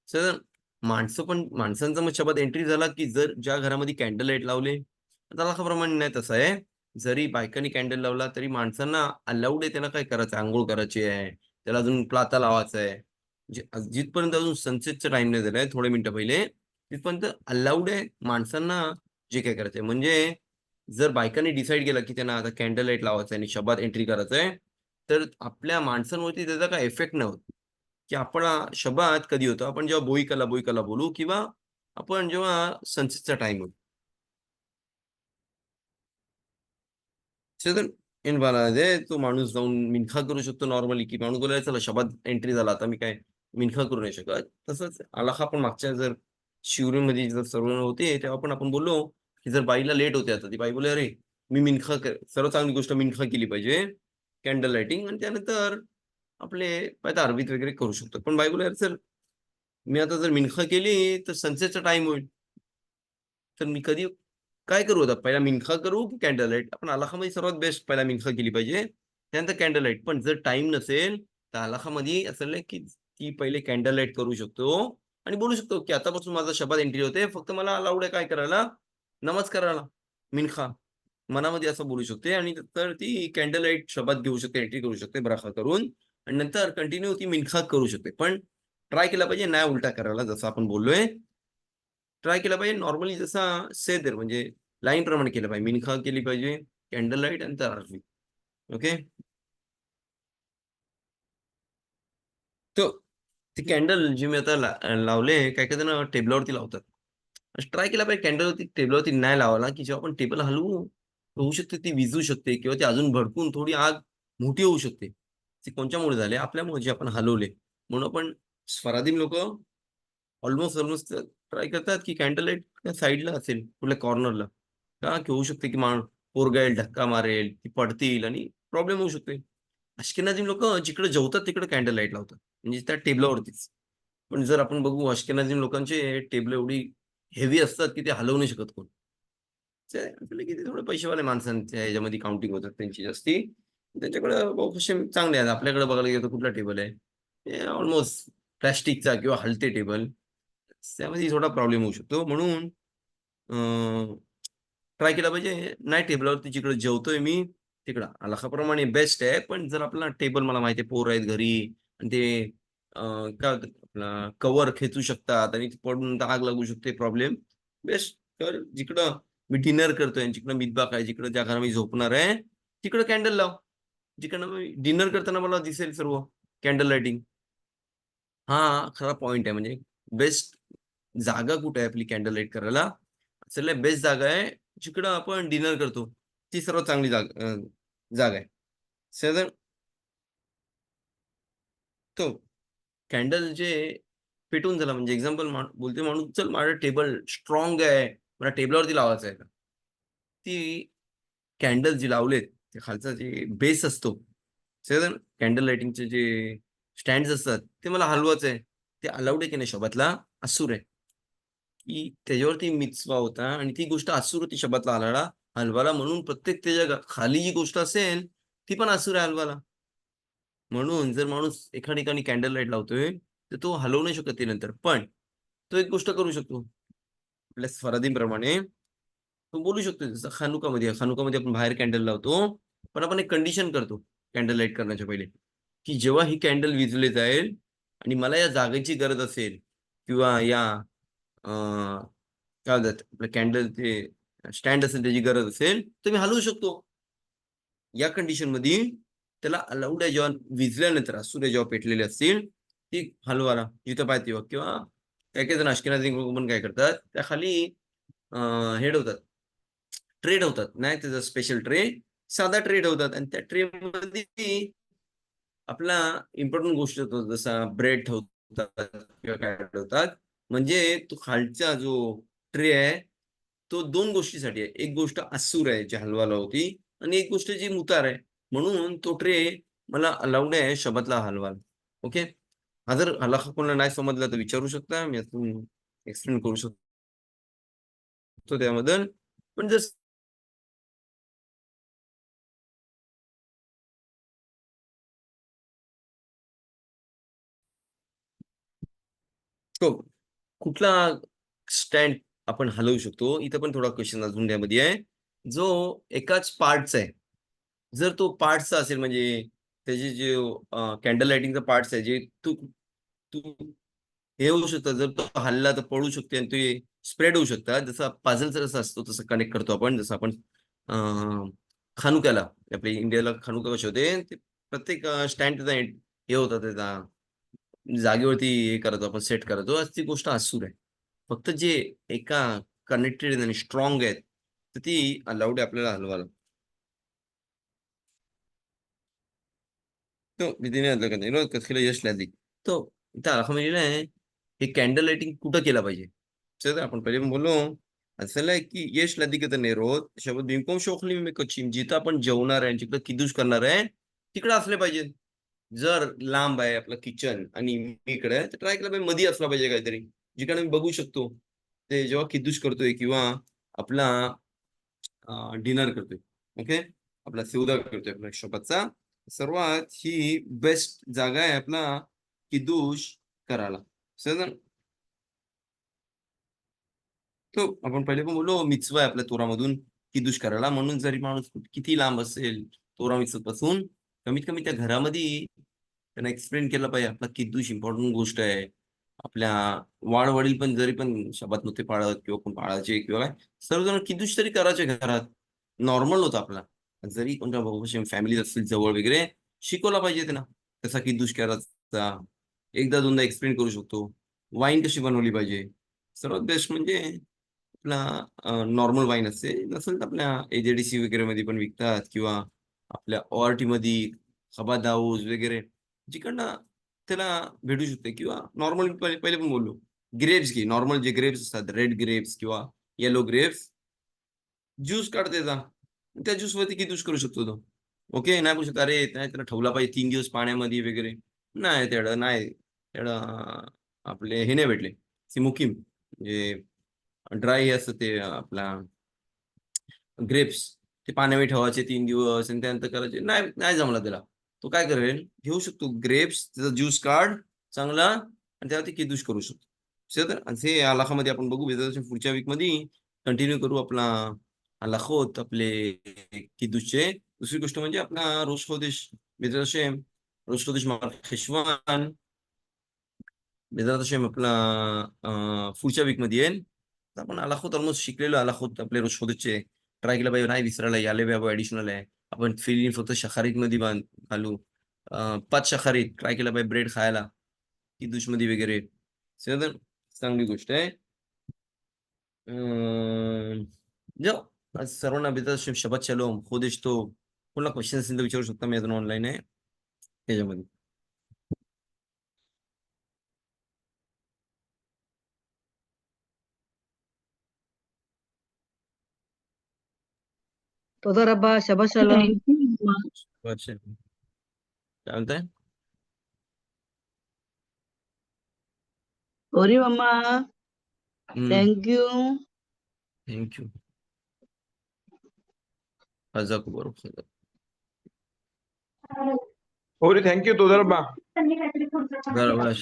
सर माणसं पण माणसांचा मग शपथ एंट्री झाला, की जर ज्या घरामध्ये कॅन्डल लाईट लावले, दाखल्याप्रमाणे नाही तसं आहे. जरी बायकांनी कॅन्डल लावला, तरी माणसांना अलाउड आहे त्याला काय करायचं अंघोळ करायची आहे. त्याला अजून प्राता लावायचा आहे. जिथपर्यंत अजून सनसेटचा टाईम नाही झालाय, थोडे मिनिटं पहिले, तिथपर्यंत अलाउड आहे माणसांना जे काही करायचंय. म्हणजे जर बायकांनी डिसाईड केलं, की त्यांना आता कॅन्डल लाईट लावायचं आहे आणि शबात एंट्री करायचंय, तर आपल्या माणसांवरती त्याचा काही इफेक्ट नाही होत. की आपण शबात कधी होतो? आपण जेव्हा बोईकाला, बोईकाला बोलू किंवा आपण जेव्हा सनसेटचा टाईम होईल. सडन इन बालादे तो माणूस जाऊन मिनखा करू शकतो नॉर्मली, की माणूस बोलायला चला शबात एंट्री झाला, आता मी काय मिनखा करू नाही शकत. तसंच आलाखा पण मागच्या जर शिवरीमध्ये जर सर्व होते, तेव्हा पण आपण बोललो, की जर बाईला लेट होते आता, ती बाई बोलली, "अरे, मी मिनखा सर्वात चांगली गोष्ट मिनखा केली पाहिजे, कॅन्डल लाइटिंग आणि त्यानंतर आपले आता अरबीत वगैरे करू शकतो." पण बाई बोलली, "अरे चल, मी आता जर मिनखा केली, तर सनसेटचा टाईम होईल. तर मी कधी काय करू आता? पहिला मिनखा करू की कॅन्डल लाईट? आपण अलाखामध्ये सर्वात बेस्ट पहिला मिनखा केली पाहिजे. त्यानंतर कॅन्डल लाईट. पण जर टाईम नसेल, तर अलाखामध्ये असं नाही की ती पहिले कॅन्डल लाईट करू शकतो आणि बोलू शकतो, की आतापासून माझा शबात एंट्री होते. फक्त मला अलाउड आहे काय करायला? नमाज करायला, मिनखा. मनामध्ये असं बोलू शकते आणि तर ती कॅन्डल लाईट शबात घेऊ शकते, एंट्री करू शकते बराखा करून आणि नंतर कंटिन्यू ती मिनखा करू शकते. पण ट्राय केला पाहिजे नाही उलटा करायला जसं आपण बोललोय. ट्राय केला पाहिजे नॉर्मली जसा सेदर म्हणजे लाईनप्रमाणे केलं पाहिजे. मिनखा केली पाहिजे, कॅन्डल लाईट आणि तरारवी. ओके. तर ती कॅन्डल जी मी आता लावले, काही-काही जण टेबलावरती लावतात. ट्राय केला पाहिजे कॅन्डलवरती टेबलावरती नाही लावायला, की जेव्हा आपण टेबल हलवू, तर होऊ शकते ती विझू शकते किंवा ती अजून भडकून थोडी आग मोठी होऊ शकते. ती कोणच्यामुळे झाली? आपल्यामुळे जे आपण हलवले. म्हणून आपण स्फरादिम लोकं ऑलमोस्ट ट्राय करतात, की कॅन्डल लाईट त्या साइडला असेल, कुठल्या कॉर्नरला. का? की होऊ शकते, की पोरगा येईल, धक्का मारेल, ती पडतील आणि प्रॉब्लेम होऊ शकते. अश्केनाझी लोकं जिकडे जेवतात तिकडे कॅन्डल लाईट लावतात. म्हणजे त्या टेबलावरतीच. पण जर आपण बघू अश्केनाझी लोकांचे टेबल एवढी हेवी असतात, की ते हलवू नाही शकत कोण. ते आपले किती थोडे पैसेवाले माणसांच्या ह्याच्यामध्ये काउंटिंग होतात त्यांची जास्ती. त्यांच्याकडे कसे चांगले आहेत. आपल्याकडे बघायला गेलो तर कुठला टेबल आहे? हे ऑलमोस्ट प्लास्टिकचा किंवा हलते टेबल. त्यामध्ये थोडा प्रॉब्लेम होऊ शकतो. म्हणून ट्राय केला पाहिजे. नाही टेबलावरती जिकडे जेवतोय मी, तिकडं आलाखाप्रमाणे बेस्ट आहे. पण जर आपला टेबल मला माहिती आहे पोरं आहेत घरी आणि ते काय होतं आपला कव्हर खेचू शकतात आणि पडून आग लागू शकते प्रॉब्लेम. बेस्ट तर जिकडं मी डिनर करतोय आणि जिकडं मितबाक आहे, जिकडं ज्या घरामध्ये झोपणार आहे, तिकडं कॅन्डल लाव. जिकडनं डिनर करताना मला दिसेल सर्व कॅन्डल लाइटिंग. हा खरा पॉइंट आहे. म्हणजे बेस्ट जागा कुठे आहे आपली कॅन्डल लाईट करायला? सगळ्यात बेस्ट जागा आहे जिकडं आपण डिनर करतो. ती सर्वात चांगली जागा आहे. साधारण तो कॅन्डल जे पेटून झाला म्हणजे एक्झाम्पल बोलतोय माणूस, "चल माझं टेबल स्ट्राँग आहे. मला टेबलावरती लावायचं आहे." ती कॅन्डल जी लावलेत, ते खालचा जे बेस असतो, साधारण कॅन्डल लाइटिंगचे जे स्टँड्स असतात, ते मला हलवायचं आहे. ते अलाउड आहे की नाही शबातला? असूर आहे, की त्याच्यावरती मिचवा होता आणि ती गोष्ट असूर होती शबातला हलवायला म्हणून प्रत्येक त्याच्या खाली जी गोष्ट असेल, ती पण असूर आहे हलवायला. म्हणून जर माणूस एका ठिकाणी कॅन्डल लाईट लावतोय, तर तो हलवू नाही शकत ते नंतर. पण तो एक गोष्ट करू शकतो. आपल्या स्फरादींप्रमाणे तो बोलू शकतो. जसं खानुकामध्ये आपण बाहेर कॅन्डल लावतो. पण आपण एक कंडिशन करतो कॅन्डल लाईट करण्याच्या पहिले, की जेव्हा ही कॅन्डल विझली जाईल आणि मला या जागेची गरज असेल किंवा या अ, काय म्हणतात आपलं कॅन्डल ते स्टँड असेल त्याची गरज असेल, तर मी हलवू शकतो. या कंडिशनमध्ये त्याला अलाउड आहे जेव्हा विझल्यानंतर सूर्य जेव्हा पेटलेले असतील, ती हलवाला जिथं पाहिजे तेव्हा किंवा काही-काही जण अश्केनाझी लोकं पण काय करतात, त्याखाली अ, हे ठेवतात, ट्रे ठेवतात. नाही त्याचा स्पेशल ट्रे, साधा ट्रे ठेवतात आणि त्या ट्रेमध्ये आपला इम्पोर्टंट गोष्ट होतो जसा ब्रेड ठेवतात किंवा काय ठेवतात. म्हणजे तो खालचा जो ट्रे आहे, तो 2 गोष्टीसाठी आहे. एक गोष्ट असूर आहे जी हलवायला होती आणि एक गोष्ट जी मुतार आहे. म्हणून तो ट्रे मला अलाउड आहे शबातला हलवायला. ओके. हा जर हलाखा कोणाला नाही समजला तर विचारू शकता. मी यातून एक्सप्लेन करू शकतो त्याबद्दल. पण जर हो. कुठला स्टँड आपण हलवू शकतो? इथं पण थोडा क्वेशन अजून त्यामध्ये आहे. जो एकाच पार्टचा आहे. जर तो पार्ट्सचा असेल म्हणजे त्याचे जे कॅन्डल लाइटिंगचा पार्ट्स आहे जे तू तू हे होऊ शकतं. जर तो हलला तर पळू शकते आणि ते स्प्रेड होऊ शकतात. जसं पझलचं कसं असतो तसं कनेक्ट करतो आपण. जसं आपण अ, खानुक्याला आपल्या इंडियाला खानुका कसे होते, ते प्रत्येक स्टँड त्याचा हे होतं त्याचा जागेवरती हे करतो आपण सेट करतो. आज ती गोष्ट असूर आहे. फक्त जे एका कनेक्टेड आणि स्ट्राँग आहेत, तर ती अलाउड आहे आपल्याला हलवायला. तो विधीने अदला करणे रोज कथेला यश लादी. तो इथं आखा म्हणजे आहे, हे कॅन्डल लाइटिंग कुठं केलं पाहिजे? तर आपण पहिले पण बोललो, असं आहे की यश लादी का नाही रोज शब्द बिनकोम शोखली में कच्ची जिथं आपण जेवणार आहे, जिकडं किदूस करणार आहे, तिकडं असले पाहिजे. जर लांब आहे आपलं किचन आणि मी इकडे आहे, तर ट्राय केला पाहिजे मध्ये असला पाहिजे काहीतरी. जिकडे मी बघू शकतो. ते जेव्हा किद्दूश करतोय किंवा आपला डिनर करतोय. ओके. आपला सौदा करतोय आपल्या शपथचा. सर्वात ही बेस्ट जागा आहे आपला किद्दूश करायला. समजलं? तो आपण पहिले पण बोललो मिtzवा आहे आपल्या तोरामधून किद्दूश करायला. म्हणून जरी माणूस किती लांब असेल तोरा मिtzवतपासून, कमीत कमी त्या घरामध्ये त्यांना एक्सप्लेन केलं पाहिजे. आपला किद्दूश इम्पोर्टंट गोष्ट आहे. आपल्या वाड-वडील पण जरी पण शब्बात नव्हते पाळत किंवा कोण पाळायचे किंवा काय, सर्वजण किद्दूश तरी करायचे घरात. नॉर्मल होतं आपला. जरी कोणत्या फॅमिली असतील जवळ वगैरे, शिकवला पाहिजे त्यांना. कसा किद्दूश करायचा. एकदा दोनदा एक्सप्लेन करू शकतो. वाईन कशी बनवली पाहिजे. सर्वात बेस्ट म्हणजे आपला नॉर्मल वाईन असते. नसेल तर आपल्या एजेडीसी वगैरेमध्ये पण विकतात किंवा आपल्या ORTमध्ये खबा हाऊस वगैरे जिकडनं त्याला भेटू शकते किंवा नॉर्मल पहिले पहिले पण बोललो. ग्रेप्स घे. नॉर्मल जे ग्रेप्स असतात, रेड ग्रेप्स किंवा येलो ग्रेप्स, ज्यूस काढ त्याचा. त्या ज्यूसवरती किती करू शकतो तो. ओके. नाही बोलू शकत, "अरे, नाही त्याला ठेवला पाहिजे 3 दिवस पाण्यामध्ये वगैरे." नाही तेवढं नाही. तेवढं आपले हे नाही भेटले. सिमुकीम म्हणजे ड्राय हे असतं ते आपला ग्रेप्स. ते पाण्यामध्ये ठेवायचे 3 दिवस आणि त्यानंतर करायचे. नाही, नाही जमला त्याला. तो काय करेल, घेऊ शकतो ग्रेप्स, त्याचा ज्यूस काढ चांगला आणि त्यावरती किदूश करू शकतो. तर हे हलाखामध्ये आपण बघू पुढच्या वीकमध्ये कंटिन्यू करू आपला हलाखोत आपले किदूशचे. दुसरी गोष्ट म्हणजे आपला रोश खोदेश बेदर हशेम, रोश खोदेश मार्खेशवान बेदात हशेम आपला पुढच्या वीकमध्ये येईल. तर आपण हलाखोत ऑलमोस्ट शिकलेलो हलाखोत आपले रोश खोदेशचे ट्राय केलं पाहिजे. नाही विसरायला याले बाबा ॲडिशनल आहे. आपण फिलिंग फक्त शाकाहारीत मध्ये घालू. 5 शाकाहारीत ट्राय केला पाहिजे ब्रेड खायला ईदुशमध्ये वगैरे. तर चांगली गोष्ट आहे. जाऊ आज सर्वांना भेटत शबत शलोम खोदेश तो कोणाला क्वेश्चन असेल तर विचारू शकता. मी अजून ऑनलाईन आहे त्याच्यामध्ये. तोदा रब्बा शबा शलम. अच्छा. काय म्हणताय? ओरी मम्मा थँक्यू. थँक्यू. हजाक बरोबर. ओरी थँक्यू तो बा बरोबर.